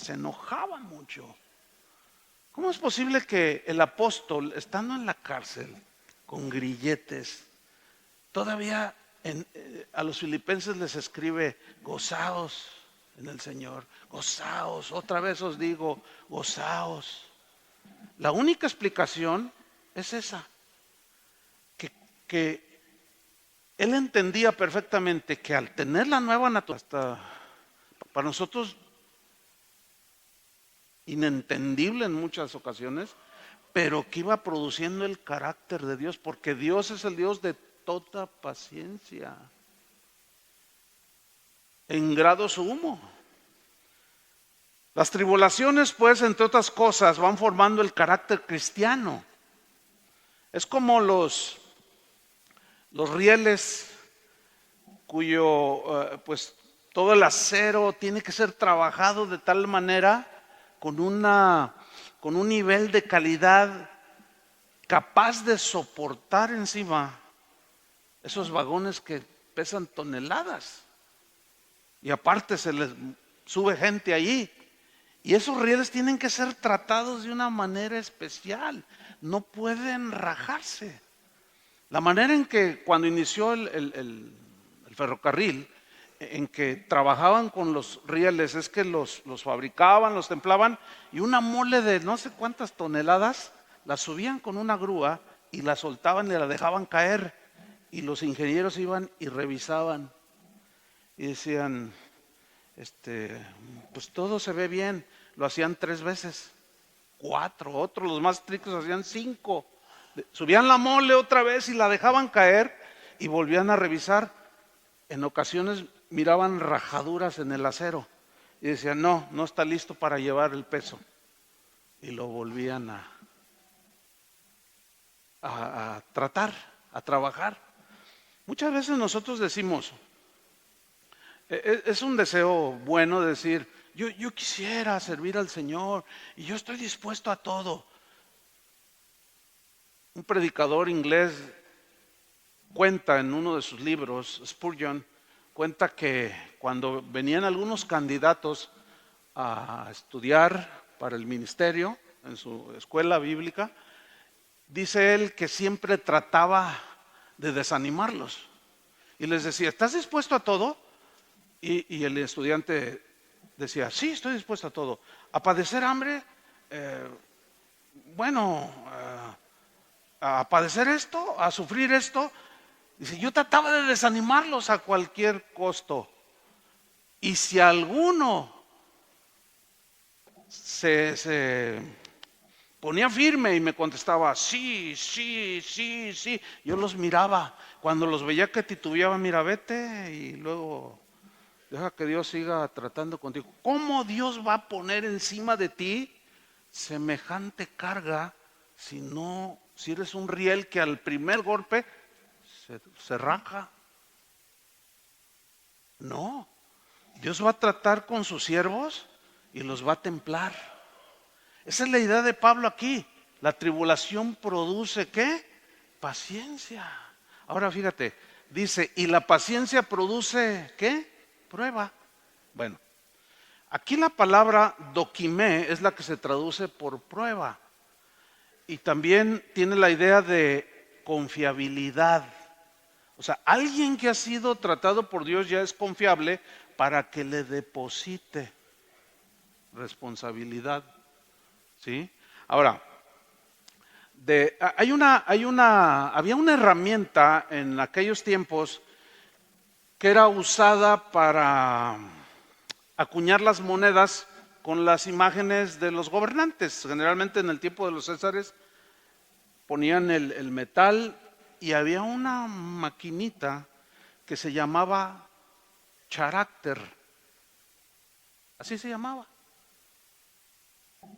enojaba mucho. ¿Cómo es posible que el apóstol, estando en la cárcel, con grilletes, todavía a los filipenses les escribe, gozaos en el Señor, gozaos, otra vez os digo, gozaos? La única explicación es esa, que él entendía perfectamente que al tener la nueva naturaleza, para nosotros inentendible en muchas ocasiones, pero que iba produciendo el carácter de Dios, porque Dios es el Dios de toda paciencia, en grado sumo. Las tribulaciones, pues, entre otras cosas, van formando el carácter cristiano. Es como los rieles cuyo, pues, todo el acero tiene que ser trabajado de tal manera, con un nivel de calidad capaz de soportar encima esos vagones que pesan toneladas. Y aparte se les sube gente allí. Y esos rieles tienen que ser tratados de una manera especial. No pueden rajarse. La manera en que cuando inició el ferrocarril, en que trabajaban con los rieles, es que los fabricaban, los templaban, y una mole de no sé cuántas toneladas la subían con una grúa y la soltaban y la dejaban caer, y los ingenieros iban y revisaban y decían, pues todo se ve bien. Lo hacían 3 veces, 4, otros, los más estrictos, hacían 5. Subían la mole otra vez y la dejaban caer y volvían a revisar. En ocasiones miraban rajaduras en el acero y decían, no está listo para llevar el peso. Y lo volvían a tratar, a trabajar. Muchas veces nosotros decimos, es un deseo bueno decir, yo quisiera servir al Señor y yo estoy dispuesto a todo. Un predicador inglés cuenta en uno de sus libros, Spurgeon, cuenta que cuando venían algunos candidatos a estudiar para el ministerio en su escuela bíblica, dice él que siempre trataba de desanimarlos y les decía, ¿estás dispuesto a todo? Y el estudiante decía, sí, estoy dispuesto a todo. ¿A padecer hambre? Bueno, a padecer esto, a sufrir esto. Dice, yo trataba de desanimarlos a cualquier costo. Y si alguno se ponía firme y me contestaba, sí, sí, sí, sí, yo los miraba. Cuando los veía que titubeaban, mira, vete y luego deja que Dios siga tratando contigo. ¿Cómo Dios va a poner encima de ti semejante carga si eres un riel que al primer golpe se raja? No, Dios va a tratar con sus siervos y los va a templar. Esa es la idea de Pablo aquí. La tribulación produce ¿qué? Paciencia. Ahora fíjate, dice, y la paciencia produce ¿qué? Prueba. Bueno, aquí la palabra dokimé es la que se traduce por prueba. Y también tiene la idea de confiabilidad. O sea, alguien que ha sido tratado por Dios ya es confiable para que le deposite responsabilidad. ¿Sí? Ahora, había una herramienta en aquellos tiempos que era usada para acuñar las monedas con las imágenes de los gobernantes. Generalmente en el tiempo de los Césares ponían el metal y había una maquinita que se llamaba charácter. Así se llamaba.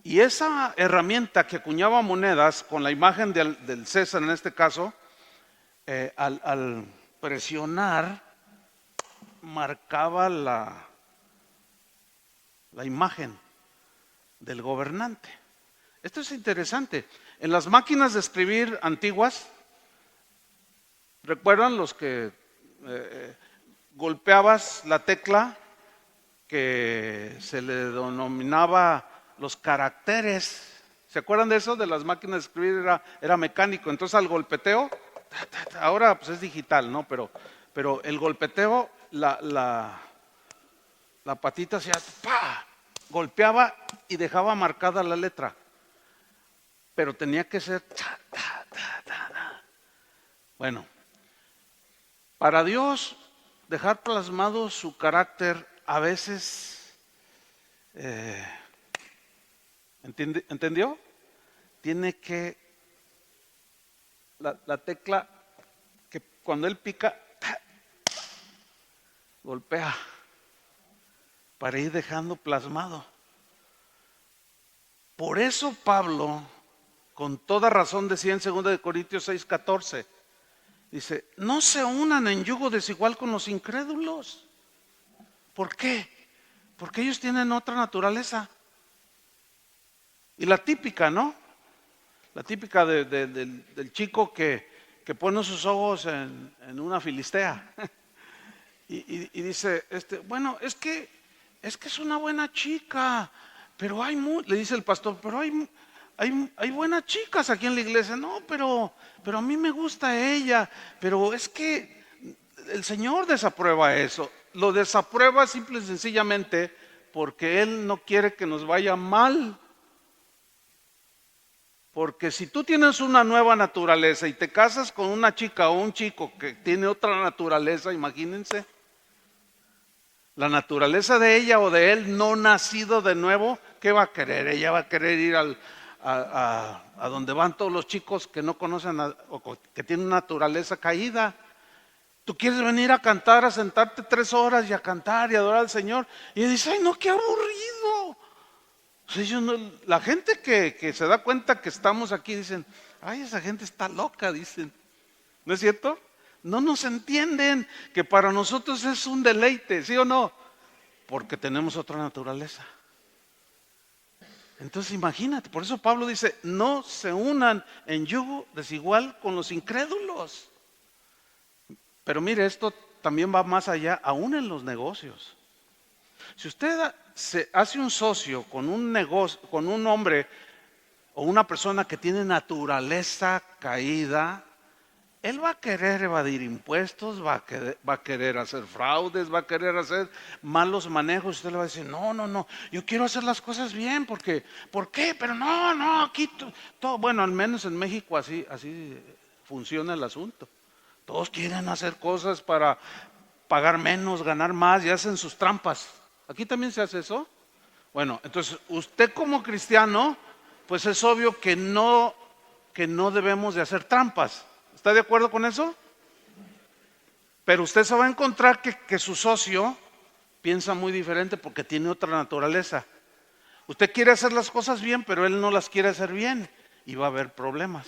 Y esa herramienta que acuñaba monedas con la imagen del César en este caso, al presionar marcaba la imagen del gobernante. Esto es interesante. En las máquinas de escribir antiguas, ¿recuerdan los que golpeabas la tecla que se le denominaba los caracteres? ¿Se acuerdan de eso? De las máquinas de escribir era mecánico. Entonces al golpeteo, ahora pues es digital, ¿no? Pero el golpeteo, la patita hacía ¡pa! Golpeaba y dejaba marcada la letra. Pero tenía que ser Bueno, para Dios dejar plasmado su carácter a veces ¿entendió? Tiene que la tecla que cuando él pica golpea para ir dejando plasmado. Por eso Pablo con toda razón decía en 2 Corintios 6:14, dice, no se unan en yugo desigual con los incrédulos. ¿Por qué? Porque ellos tienen otra naturaleza. Y la típica, ¿no? La típica del chico que pone sus ojos en una filistea. y dice, bueno, es que es una buena chica, pero le dice el pastor, pero hay buenas chicas aquí en la iglesia. No, pero a mí me gusta ella, pero es que el Señor desaprueba eso. Lo desaprueba simple y sencillamente porque Él no quiere que nos vaya mal. Porque si tú tienes una nueva naturaleza y te casas con una chica o un chico que tiene otra naturaleza, imagínense, la naturaleza de ella o de él no nacido de nuevo, ¿qué va a querer? Ella va a querer ir a donde van todos los chicos que no conocen o que tienen naturaleza caída. Tú quieres venir a cantar, a sentarte 3 horas y a cantar y adorar al Señor. Y dice, ay no, qué aburrido. La gente que se da cuenta que estamos aquí dicen, ay, esa gente está loca, dicen. ¿No es cierto? No nos entienden que para nosotros es un deleite, ¿sí o no? Porque tenemos otra naturaleza. Entonces imagínate, por eso Pablo dice, no se unan en yugo desigual con los incrédulos. Pero mire, esto también va más allá, aún en los negocios. Si usted se hace un socio con un negocio, con un hombre o una persona que tiene naturaleza caída, él va a querer evadir impuestos, va a querer hacer fraudes, va a querer hacer malos manejos. Usted le va a decir, no, no, no, yo quiero hacer las cosas bien, porque, ¿por qué? Pero no, no, aquí todo, bueno, al menos en México así funciona el asunto. Todos quieren hacer cosas para pagar menos, ganar más y hacen sus trampas. ¿Aquí también se hace eso? Bueno, entonces usted como cristiano, pues es obvio que no debemos de hacer trampas. ¿Está de acuerdo con eso? Pero usted se va a encontrar que su socio piensa muy diferente porque tiene otra naturaleza. Usted quiere hacer las cosas bien, pero él no las quiere hacer bien y va a haber problemas.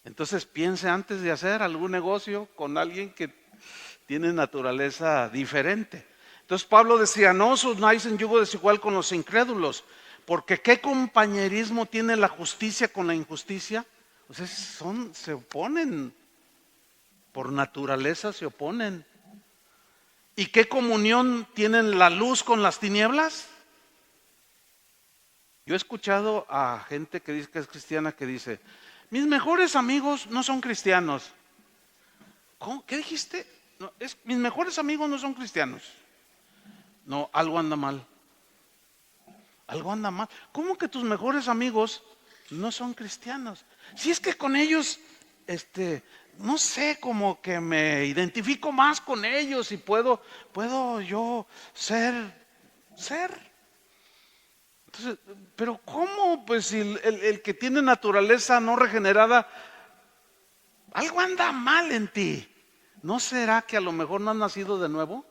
Entonces piense antes de hacer algún negocio con alguien que tiene naturaleza diferente. Entonces Pablo decía, no os unáis en yugo desigual con los incrédulos, porque ¿qué compañerismo tiene la justicia con la injusticia? O sea, se oponen, por naturaleza se oponen. ¿Y qué comunión tienen la luz con las tinieblas? Yo he escuchado a gente que dice que es cristiana que dice, mis mejores amigos no son cristianos. ¿Cómo? ¿Qué dijiste? No, mis mejores amigos no son cristianos. No, algo anda mal. Algo anda mal. ¿Cómo que tus mejores amigos no son cristianos? Si es que con ellos, no sé, como que me identifico más con ellos y puedo yo ser. Entonces, pero ¿cómo? Pues si el que tiene naturaleza no regenerada, algo anda mal en ti. ¿No será que a lo mejor no has nacido de nuevo?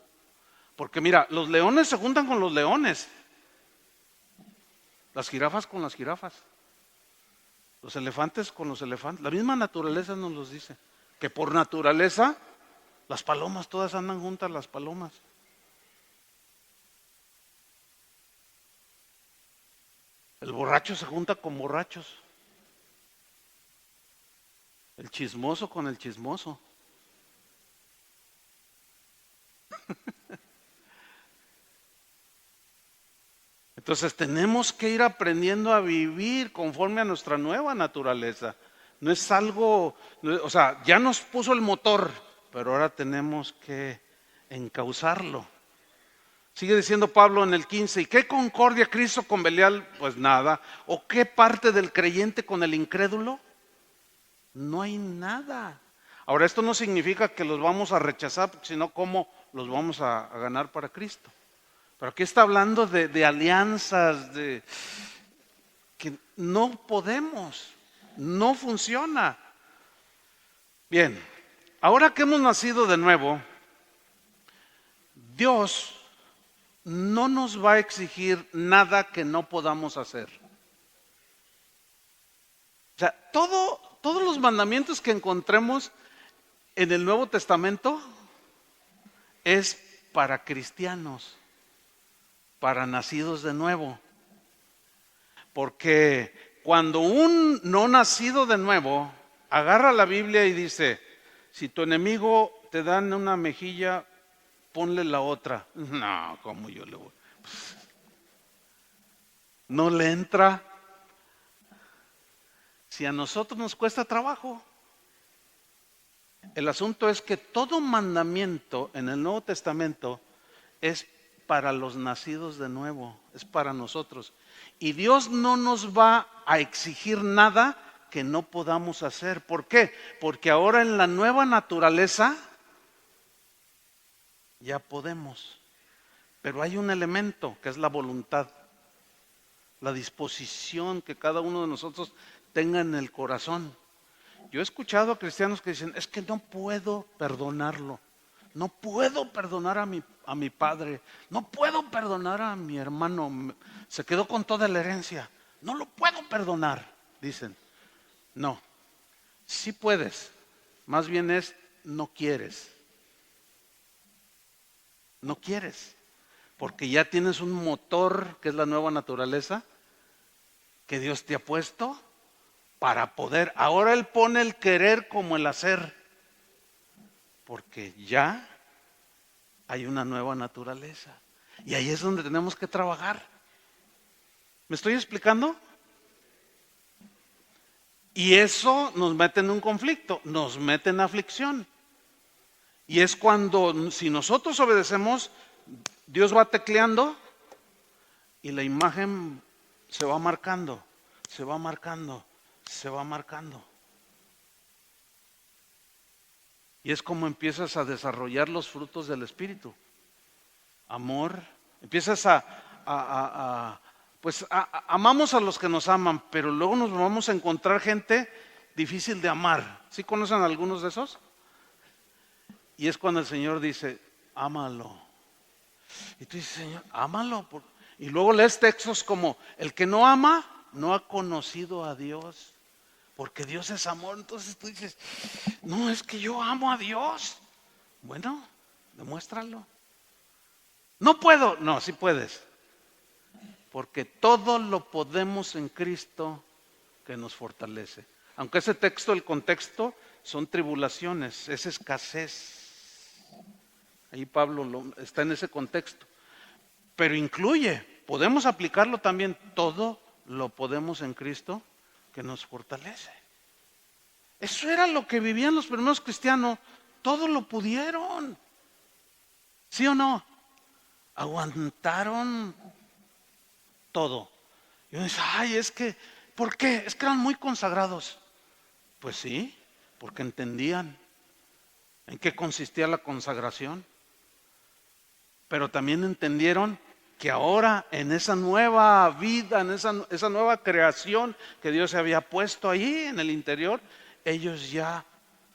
Porque mira, los leones se juntan con los leones, las jirafas con las jirafas, los elefantes con los elefantes. La misma naturaleza nos los dice, que por naturaleza las palomas todas andan juntas, las palomas. El borracho se junta con borrachos, el chismoso con el chismoso. Entonces tenemos que ir aprendiendo a vivir conforme a nuestra nueva naturaleza. No es algo, o sea, ya nos puso el motor, pero ahora tenemos que encauzarlo. Sigue diciendo Pablo en el 15, ¿y qué concordia Cristo con Belial? Pues nada. ¿O qué parte del creyente con el incrédulo? No hay nada. Ahora, esto no significa que los vamos a rechazar, sino cómo los vamos a ganar para Cristo. Pero aquí está hablando de alianzas, de que no podemos, no funciona. Bien, ahora que hemos nacido de nuevo, Dios no nos va a exigir nada que no podamos hacer. O sea, todos los mandamientos que encontremos en el Nuevo Testamento es para cristianos, para nacidos de nuevo. Porque cuando un no nacido de nuevo agarra la Biblia y dice, si tu enemigo te dan una mejilla, ponle la otra. No, ¿cómo yo le voy? No le entra. Si a nosotros nos cuesta trabajo. El asunto es que todo mandamiento en el Nuevo Testamento es para los nacidos de nuevo, es para nosotros. Y Dios no nos va a exigir nada que no podamos hacer. ¿Por qué? Porque ahora en la nueva naturaleza ya podemos. Pero hay un elemento que es la voluntad, la disposición que cada uno de nosotros tenga en el corazón. Yo he escuchado a cristianos que dicen, es que no puedo perdonarlo. No puedo perdonar a mi padre, no puedo perdonar a mi hermano, se quedó con toda la herencia, no lo puedo perdonar, dicen. No, sí puedes, más bien es no quieres. No quieres, porque ya tienes un motor que es la nueva naturaleza que Dios te ha puesto para poder. Ahora Él pone el querer como el hacer. Porque ya hay una nueva naturaleza. Y ahí es donde tenemos que trabajar. ¿Me estoy explicando? Y eso nos mete en un conflicto, nos mete en aflicción. Y es cuando, si nosotros obedecemos, Dios va tecleando y la imagen se va marcando, se va marcando, se va marcando. Y es como empiezas a desarrollar los frutos del Espíritu. Amor, empiezas amamos a los que nos aman, pero luego nos vamos a encontrar gente difícil de amar. ¿Sí conocen algunos de esos? Y es cuando el Señor dice, ámalo. Y tú dices, Señor, ámalo. Y luego lees textos como, el que no ama, no ha conocido a Dios. Porque Dios es amor. Entonces tú dices, no, es que yo amo a Dios. Bueno, demuéstralo. No puedo. No, sí puedes. Porque todo lo podemos en Cristo que nos fortalece. Aunque ese texto, el contexto, son tribulaciones, es escasez. Ahí Pablo está en ese contexto. Pero incluye, podemos aplicarlo también, todo lo podemos en Cristo que nos fortalece. Eso era lo que vivían los primeros cristianos, todo lo pudieron. ¿Sí o no? Aguantaron todo. Y uno dice, ay, es que, ¿por qué? Es que eran muy consagrados. Pues sí, porque entendían en qué consistía la consagración. Pero también entendieron que ahora en esa nueva vida, en esa nueva creación que Dios se había puesto ahí en el interior, ellos ya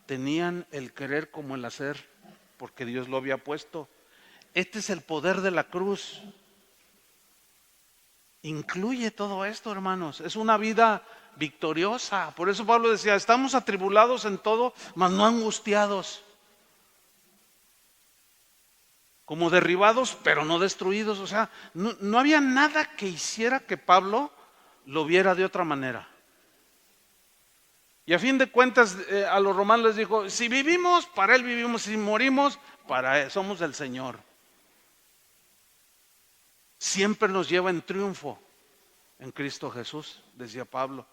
tenían el querer como el hacer, porque Dios lo había puesto. Este es el poder de la cruz. Incluye todo esto, hermanos. Es una vida victoriosa. Por eso Pablo decía, estamos atribulados en todo, mas no angustiados. Como derribados, pero no destruidos. O sea, no había nada que hiciera que Pablo lo viera de otra manera. Y a fin de cuentas, a los romanos les dijo, si vivimos, para Él vivimos, si morimos, para Él, somos del Señor. Siempre nos lleva en triunfo en Cristo Jesús, decía Pablo.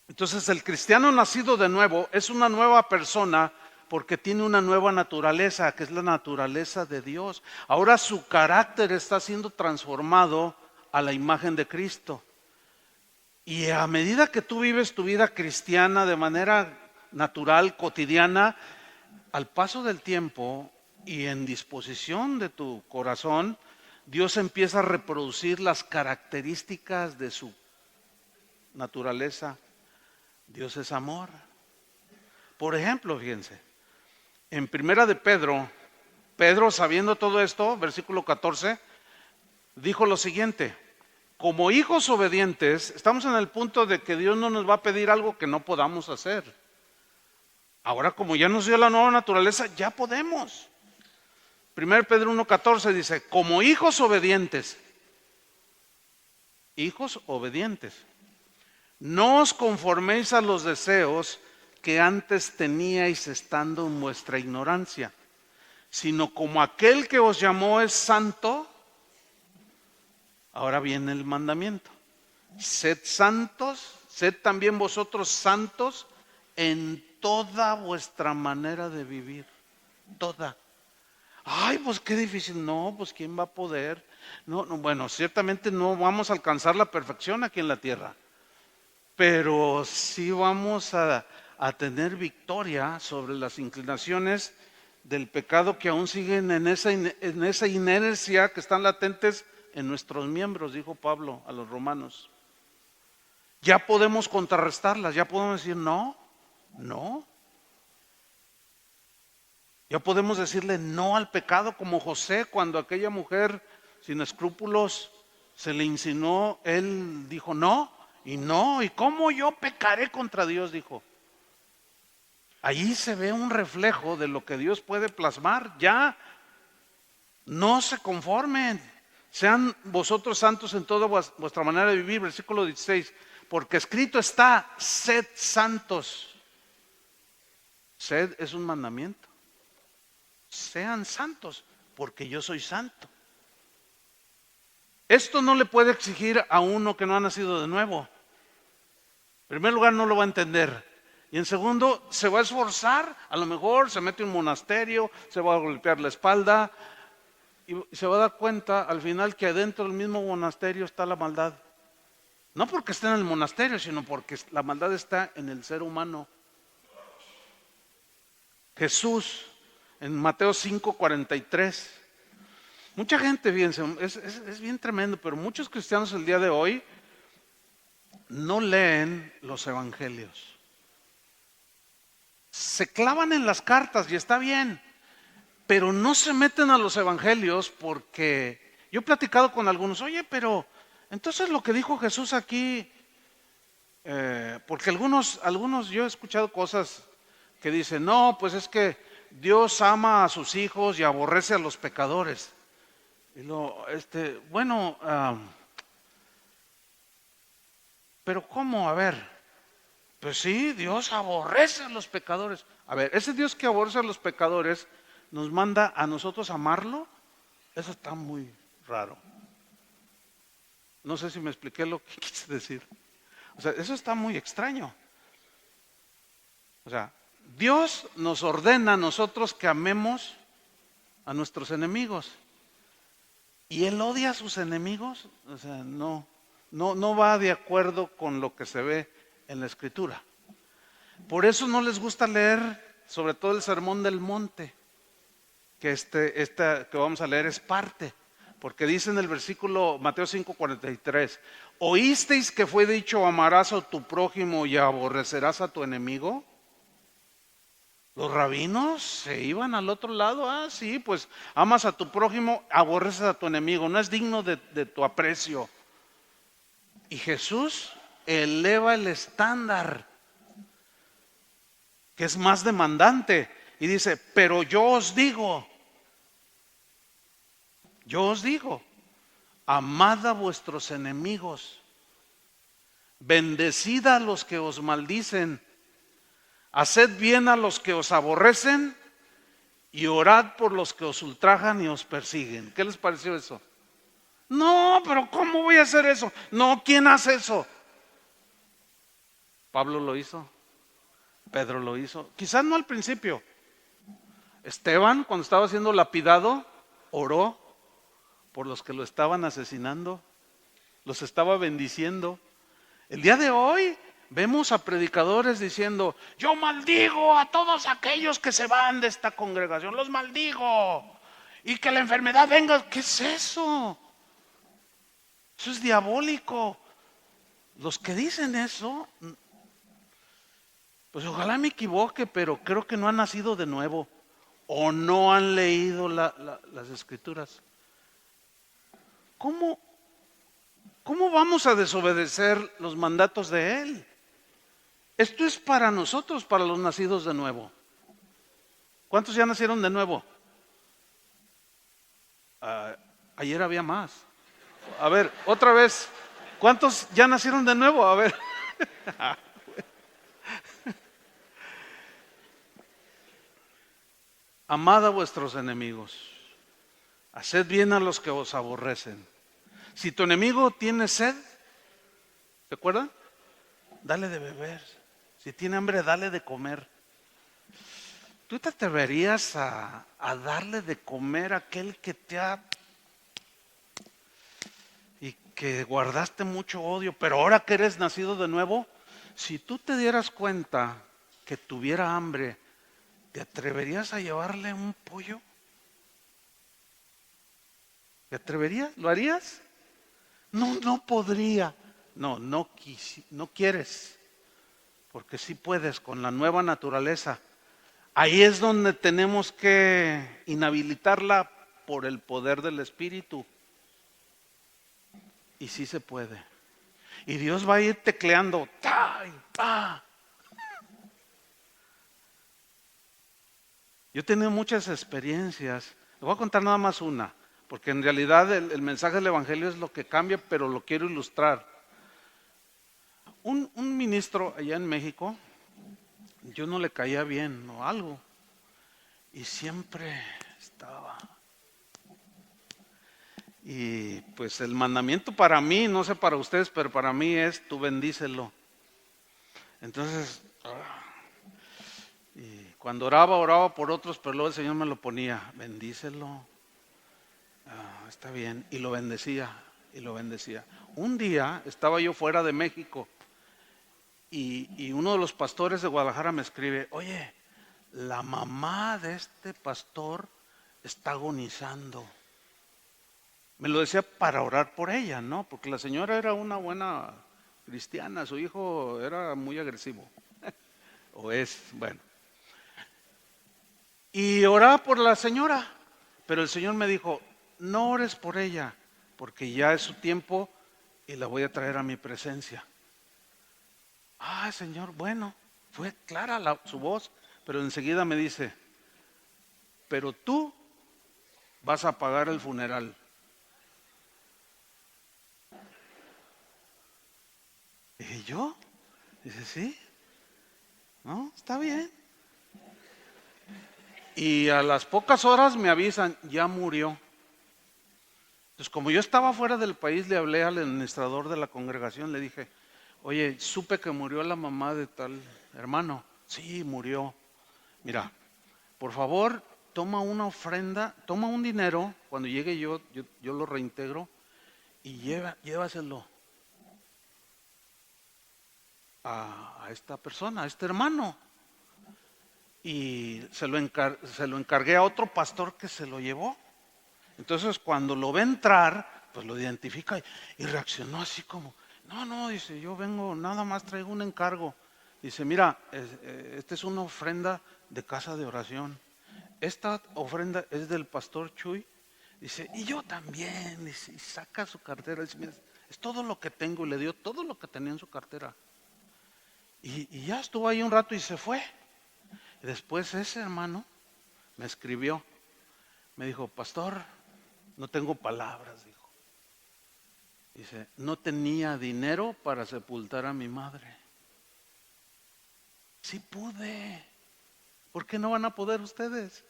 Entonces el cristiano nacido de nuevo es una nueva persona porque tiene una nueva naturaleza, que es la naturaleza de Dios. Ahora su carácter está siendo transformado a la imagen de Cristo. Y a medida que tú vives tu vida cristiana de manera natural, cotidiana, al paso del tiempo y en disposición de tu corazón, Dios empieza a reproducir las características de su naturaleza. Dios es amor. Por ejemplo, fíjense, en primera de Pedro, sabiendo todo esto, versículo 14, dijo lo siguiente: como hijos obedientes, estamos en el punto de que Dios no nos va a pedir algo que no podamos hacer. Ahora, como ya nos dio la nueva naturaleza, ya podemos. 1 Pedro 1:14 dice, como hijos obedientes, no os conforméis a los deseos que antes teníais estando en vuestra ignorancia, sino como aquel que os llamó es santo. Ahora viene el mandamiento: sed santos, sed también vosotros santos en toda vuestra manera de vivir. Toda. Ay, pues qué difícil. No, pues ¿quién va a poder? No, bueno, ciertamente no vamos a alcanzar la perfección aquí en la tierra, pero sí vamos a tener victoria sobre las inclinaciones del pecado que aún siguen en esa inercia, que están latentes en nuestros miembros, dijo Pablo a los romanos. Ya podemos contrarrestarlas, ya podemos decir no. Ya podemos decirle no al pecado, como José, cuando aquella mujer sin escrúpulos se le insinuó, él dijo no, y cómo yo pecaré contra Dios, dijo. Allí se ve un reflejo de lo que Dios puede plasmar. Ya no se conformen, sean vosotros santos en toda vuestra manera de vivir. Versículo 16, porque escrito está, sed santos. Sed es un mandamiento. Sean santos, porque yo soy santo. Esto no le puede exigir a uno que no ha nacido de nuevo. En primer lugar, no lo va a entender. Y en segundo, se va a esforzar, a lo mejor se mete en un monasterio, se va a golpear la espalda y se va a dar cuenta al final que adentro del mismo monasterio está la maldad. No porque esté en el monasterio, sino porque la maldad está en el ser humano. Jesús, en Mateo 5:43, mucha gente, fíjense, es bien tremendo, pero muchos cristianos el día de hoy no leen los evangelios. Se clavan en las cartas y está bien, pero no se meten a los evangelios porque yo he platicado con algunos, oye, pero entonces lo que dijo Jesús aquí, porque algunos yo he escuchado cosas que dicen, no, pues es que Dios ama a sus hijos y aborrece a los pecadores. Y bueno, pero ¿cómo? A ver. Pues sí, Dios aborrece a los pecadores. A ver, ese Dios que aborrece a los pecadores nos manda a nosotros amarlo. Eso está muy raro. No sé si me expliqué lo que quise decir. O sea, eso está muy extraño. O sea, Dios nos ordena a nosotros que amemos a nuestros enemigos. ¿Y Él odia a sus enemigos? O sea, no va de acuerdo con lo que se ve en la Escritura. Por eso no les gusta leer, sobre todo el Sermón del Monte, que que vamos a leer es parte, porque dice en el versículo Mateo 5:43, ¿oísteis que fue dicho amarás a tu prójimo y aborrecerás a tu enemigo? Los rabinos se iban al otro lado, sí, pues amas a tu prójimo, aborreces a tu enemigo, no es digno de tu aprecio. Y Jesús eleva el estándar, que es más demandante, y dice, pero yo os digo, amad a vuestros enemigos, bendecid a los que os maldicen, haced bien a los que os aborrecen y orad por los que os ultrajan y os persiguen. ¿Qué les pareció eso? No, pero ¿cómo voy a hacer eso? No, ¿quién hace eso? Pablo lo hizo, Pedro lo hizo, quizás no al principio. Esteban, cuando estaba siendo lapidado, oró por los que lo estaban asesinando, los estaba bendiciendo. El día de hoy vemos a predicadores diciendo, yo maldigo a todos aquellos que se van de esta congregación, los maldigo, y que la enfermedad venga. ¿Qué es eso? Eso es diabólico. Los que dicen eso, pues ojalá me equivoque, pero creo que no han nacido de nuevo o no han leído las Escrituras. ¿Cómo vamos a desobedecer los mandatos de Él? Esto es para nosotros, para los nacidos de nuevo. ¿Cuántos ya nacieron de nuevo? Ayer había más. A ver, otra vez. ¿Cuántos ya nacieron de nuevo? A ver. Amad a vuestros enemigos. Haced bien a los que os aborrecen. Si tu enemigo tiene sed, ¿se acuerdan? Dale de beber. Si tiene hambre, dale de comer. ¿Tú te atreverías a darle de comer a aquel que te ha... y que guardaste mucho odio, pero ahora que eres nacido de nuevo, si tú te dieras cuenta que tuviera hambre, ¿te atreverías a llevarle un pollo? ¿Te atreverías? ¿Lo harías? No podría. No quieres. Porque sí puedes con la nueva naturaleza. Ahí es donde tenemos que inhabilitarla por el poder del Espíritu. Y sí se puede. Y Dios va a ir tecleando. Yo he tenido muchas experiencias. Le voy a contar nada más una, porque en realidad el mensaje del Evangelio es lo que cambia, pero lo quiero ilustrar. Un ministro allá en México yo no le caía bien o algo. Y siempre estaba. Y pues el mandamiento para mí, no sé para ustedes, pero para mí es: tú bendícelo. Entonces, y cuando oraba por otros, pero luego el Señor me lo ponía: bendícelo. Está bien. Y lo bendecía, y lo bendecía. Un día estaba yo fuera de México y uno de los pastores de Guadalajara me escribe: oye, la mamá de este pastor está agonizando. Me lo decía para orar por ella, ¿no? Porque la señora era una buena cristiana, su hijo era muy agresivo, o es, bueno. Y oraba por la señora, pero el Señor me dijo: no ores por ella, porque ya es su tiempo y la voy a traer a mi presencia. Señor, bueno, fue clara su voz, pero enseguida me dice: pero tú vas a pagar el funeral. ¿Y yo? Dice: sí, no, está bien. Y a las pocas horas me avisan: ya murió. Entonces, como yo estaba fuera del país, le hablé al administrador de la congregación, le dije: oye, supe que murió la mamá de tal hermano. Sí, murió. Mira, por favor, toma una ofrenda, toma un dinero, cuando llegue yo lo reintegro, y llévaselo a esta persona, a este hermano. Y se lo encargué a otro pastor que se lo llevó. Entonces, cuando lo ve entrar, pues lo identifica y reaccionó así como: no, dice, yo vengo, nada más traigo un encargo. Dice: mira, esta es una ofrenda de casa de oración. Esta ofrenda es del pastor Chuy. Dice: y yo también. Dice, y saca su cartera. Dice: mira, es todo lo que tengo. Y le dio todo lo que tenía en su cartera. Y ya estuvo ahí un rato y se fue. Y después ese hermano me escribió. Me dijo: pastor, no tengo palabras, dijo. Dice: no tenía dinero para sepultar a mi madre. Sí pude. ¿Por qué no van a poder ustedes?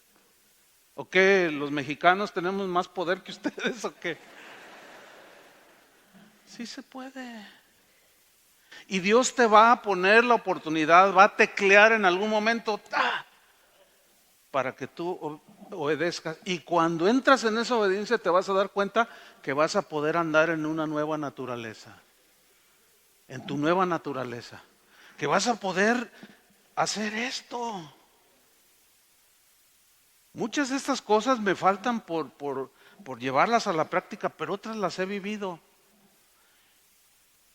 ¿O qué? ¿Los mexicanos tenemos más poder que ustedes o qué? Sí se puede. Y Dios te va a poner la oportunidad, va a teclear en algún momento para que tú obedezcas. Y cuando entras en esa obediencia te vas a dar cuenta que vas a poder andar en una nueva naturaleza. En tu nueva naturaleza. Que vas a poder hacer esto. Muchas de estas cosas me faltan por llevarlas a la práctica, pero otras las he vivido.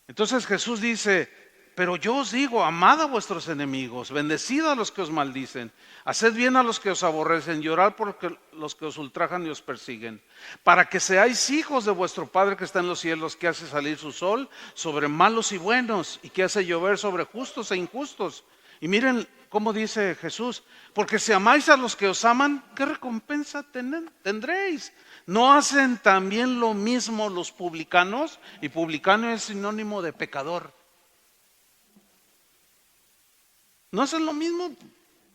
Entonces Jesús dice: pero yo os digo, amad a vuestros enemigos, bendecid a los que os maldicen, haced bien a los que os aborrecen y orad por los que os ultrajan y os persiguen, para que seáis hijos de vuestro Padre que está en los cielos, que hace salir su sol sobre malos y buenos, y que hace llover sobre justos e injustos. Y miren cómo dice Jesús: porque si amáis a los que os aman, ¿qué recompensa tendréis? ¿No hacen también lo mismo los publicanos? Y publicano es sinónimo de pecador. ¿No hacen lo mismo?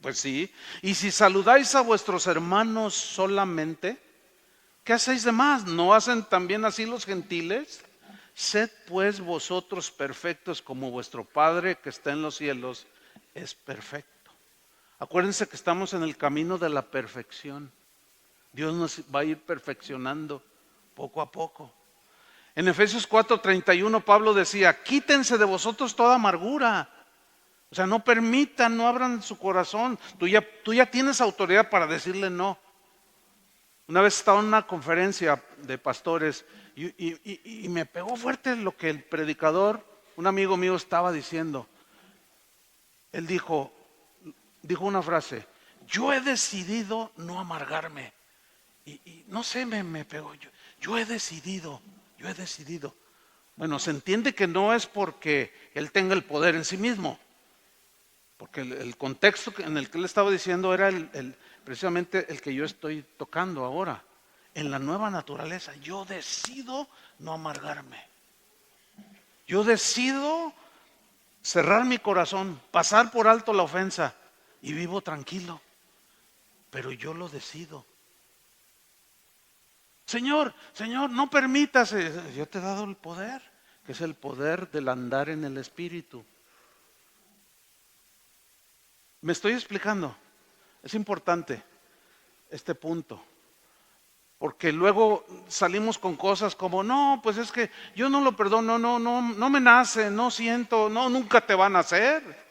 Pues sí. Y si saludáis a vuestros hermanos solamente, ¿qué hacéis de más? ¿No hacen también así los gentiles? Sed pues vosotros perfectos como vuestro Padre que está en los cielos es perfecto. Acuérdense que estamos en el camino de la perfección. Dios nos va a ir perfeccionando poco a poco. En Efesios 4:31 Pablo decía: quítense de vosotros toda amargura. O sea, no permitan, no abran su corazón. Tú ya tienes autoridad para decirle no. Una vez estaba en una conferencia de pastores y me pegó fuerte lo que el predicador, un amigo mío, estaba diciendo. Él dijo una frase: yo he decidido no amargarme. Y no sé, me pegó. Yo he decidido. Bueno, se entiende que no es porque él tenga el poder en sí mismo. Porque el contexto en el que él estaba diciendo era precisamente el que yo estoy tocando ahora. En la nueva naturaleza, yo decido no amargarme. Yo decido cerrar mi corazón, pasar por alto la ofensa y vivo tranquilo. Pero yo lo decido. Señor, Señor, no permitas. Yo te he dado el poder, que es el poder del andar en el Espíritu. ¿Me estoy explicando? Es importante este punto. Porque luego salimos con cosas como, no, pues es que yo no lo perdono, no me nace, no siento, no, nunca te van a hacer.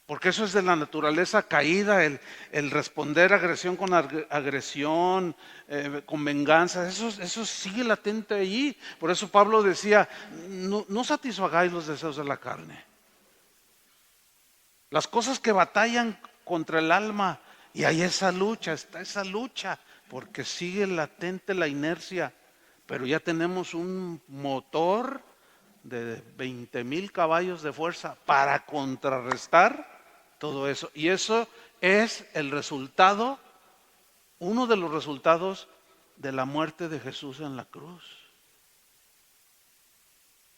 Porque eso es de la naturaleza caída, el responder agresión con agresión, con venganza, eso sigue latente allí. Por eso Pablo decía, no satisfagáis los deseos de la carne. Las cosas que batallan contra el alma, y hay esa lucha, está esa lucha, porque sigue latente la inercia, pero ya tenemos un motor de 20,000 caballos de fuerza para contrarrestar todo eso. Y eso es el resultado, uno de los resultados de la muerte de Jesús en la cruz.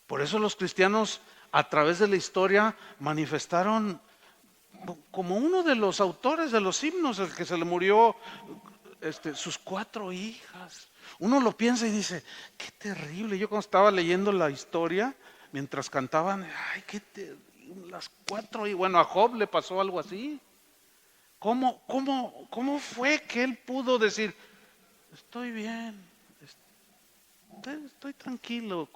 Por eso los cristianos a través de la historia manifestaron, como uno de los autores de los himnos, el que se le murió sus 4 hijas. Uno lo piensa y dice, qué terrible. Yo cuando estaba leyendo la historia, mientras cantaban, ay, qué terrible. Las 4, y bueno, a Job le pasó algo así. ¿Cómo fue que él pudo decir, estoy bien, estoy tranquilo?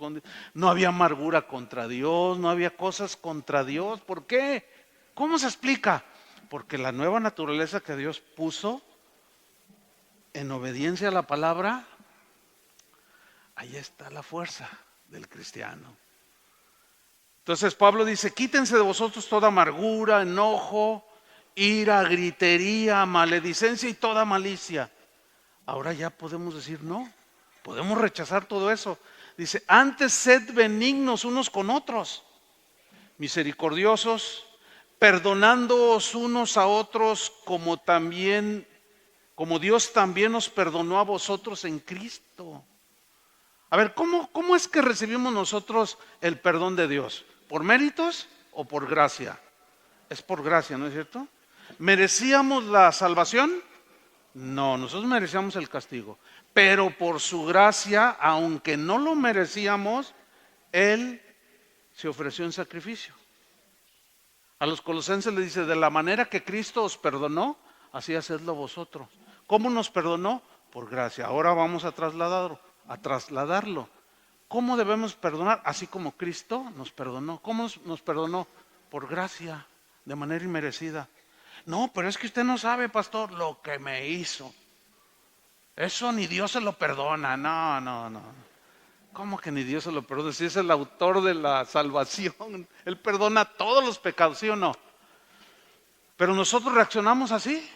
No había amargura contra Dios, no había cosas contra Dios. ¿Por qué? ¿Cómo se explica? Porque la nueva naturaleza que Dios puso en obediencia a la palabra, ahí está la fuerza del cristiano. Entonces Pablo dice, quítense de vosotros toda amargura, enojo, ira, gritería, maledicencia y toda malicia. Ahora ya podemos decir no, podemos rechazar todo eso. Dice, antes sed benignos unos con otros, misericordiosos, perdonándoos unos a otros como Dios también nos perdonó a vosotros en Cristo. A ver, ¿cómo es que recibimos nosotros el perdón de Dios? ¿Por méritos o por gracia? Es por gracia, ¿no es cierto? ¿Merecíamos la salvación? No, nosotros merecíamos el castigo. Pero por su gracia, aunque no lo merecíamos, Él se ofreció en sacrificio. A los colosenses le dice, de la manera que Cristo os perdonó, así hacedlo vosotros. ¿Cómo nos perdonó? Por gracia. Ahora vamos a trasladarlo. ¿Cómo debemos perdonar? Así como Cristo nos perdonó. ¿Cómo nos perdonó? Por gracia, de manera inmerecida. No, pero es que usted no sabe, pastor, lo que me hizo. Eso ni Dios se lo perdona. No. ¿Cómo que ni Dios se lo perdona? Si es el autor de la salvación, Él perdona todos los pecados, ¿sí o no? Pero nosotros reaccionamos así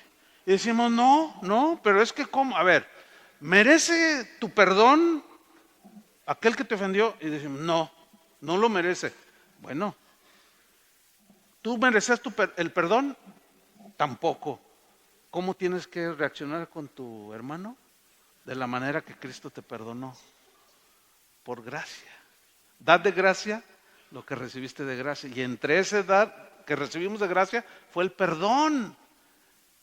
y decimos, no, pero es que ¿cómo? A ver, ¿merece tu perdón aquel que te ofendió? Y decimos, no lo merece. Bueno, ¿tú mereces el perdón? Tampoco. ¿Cómo tienes que reaccionar con tu hermano? De la manera que Cristo te perdonó. Por gracia. Dad de gracia lo que recibiste de gracia. Y entre esa edad que recibimos de gracia fue el perdón.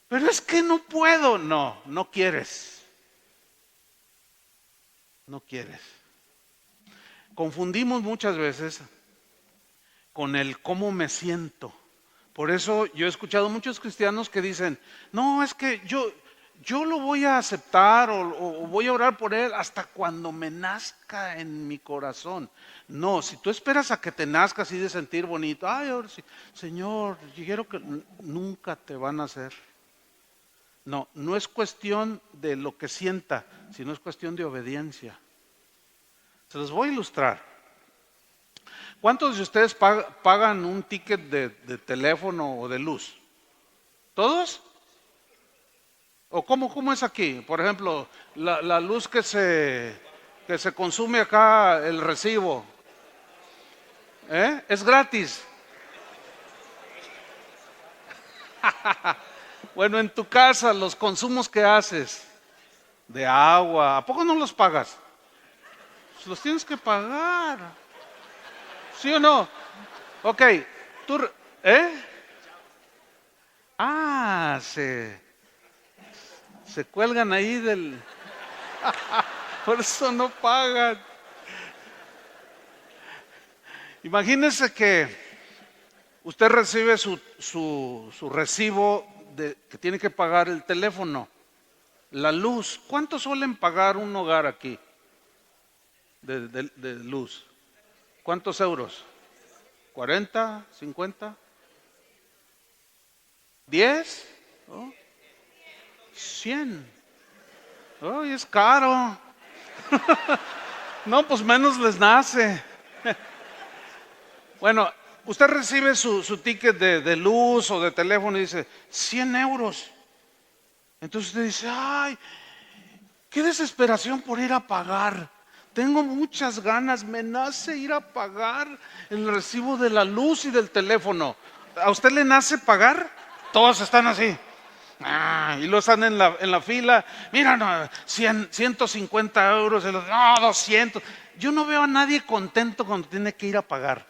Pero es que no puedo. No quieres. No quieres. Confundimos muchas veces con el cómo me siento. Por eso yo he escuchado muchos cristianos que dicen, no, es que yo lo voy a aceptar o voy a orar por él hasta cuando me nazca en mi corazón. No, si tú esperas a que te nazca así de sentir bonito, ay, ahora sí, Señor, yo quiero que nunca te van a hacer. No es cuestión de lo que sienta, sino es cuestión de obediencia. Se los voy a ilustrar. ¿Cuántos de ustedes pagan un ticket de teléfono o de luz? ¿Todos? ¿O cómo es aquí? Por ejemplo, la luz que se consume acá, el recibo. ¿Es gratis? Bueno, en tu casa, los consumos que haces de agua, ¿a poco no los pagas? Los tienes que pagar. ¿Sí o no? Ok, tú, ¿eh? Ah, se cuelgan ahí del... Por eso no pagan. Imagínense que usted recibe su recibo que tiene que pagar el teléfono, la luz. ¿Cuánto suelen pagar un hogar aquí de luz? ¿Cuántos euros? ¿40? ¿50? ¿10? ¿Oh? ¿100? ¡Ay, es caro! No, pues menos les nace. Bueno, usted recibe su ticket de luz o de teléfono y dice, 100 euros. Entonces usted dice, ay, qué desesperación por ir a pagar. Tengo muchas ganas, me nace ir a pagar el recibo de la luz y del teléfono. ¿A usted le nace pagar? Todos están así. Y lo están en la fila. Mira, no, 100, 150 euros. No, 200. Yo no veo a nadie contento cuando tiene que ir a pagar.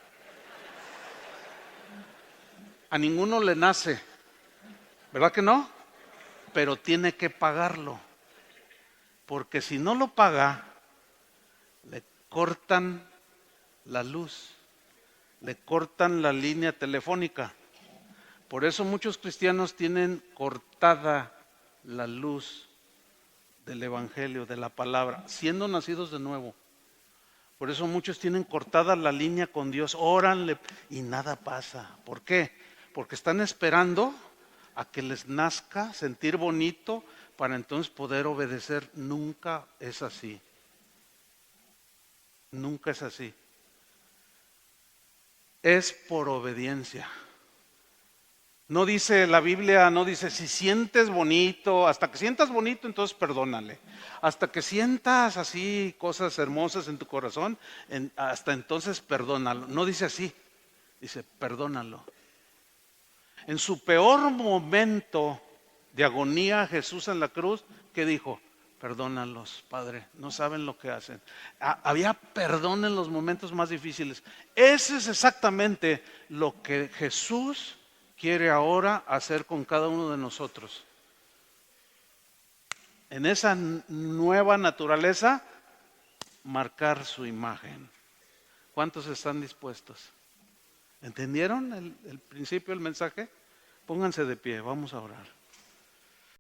A ninguno le nace, ¿verdad que no? Pero tiene que pagarlo. Porque si no lo paga, le cortan la luz, le cortan la línea telefónica. Por eso muchos cristianos tienen cortada la luz del Evangelio, de la palabra, siendo nacidos de nuevo. Por eso muchos tienen cortada la línea con Dios, óranle y nada pasa. ¿Por qué? Porque están esperando a que les nazca sentir bonito para entonces poder obedecer. Nunca es así. Nunca es así. Es por obediencia. No dice la Biblia, no dice si sientes bonito, hasta que sientas bonito entonces perdónale. Hasta que sientas así cosas hermosas en tu corazón, hasta entonces perdónalo. No dice así, dice perdónalo. En su peor momento de agonía Jesús en la cruz, ¿qué dijo? Perdónalos, Padre, no saben lo que hacen. Había perdón en los momentos más difíciles. Ese es exactamente lo que Jesús quiere ahora hacer con cada uno de nosotros. En esa nueva naturaleza, marcar su imagen. ¿Cuántos están dispuestos? ¿Entendieron el principio del mensaje? Pónganse de pie, vamos a orar.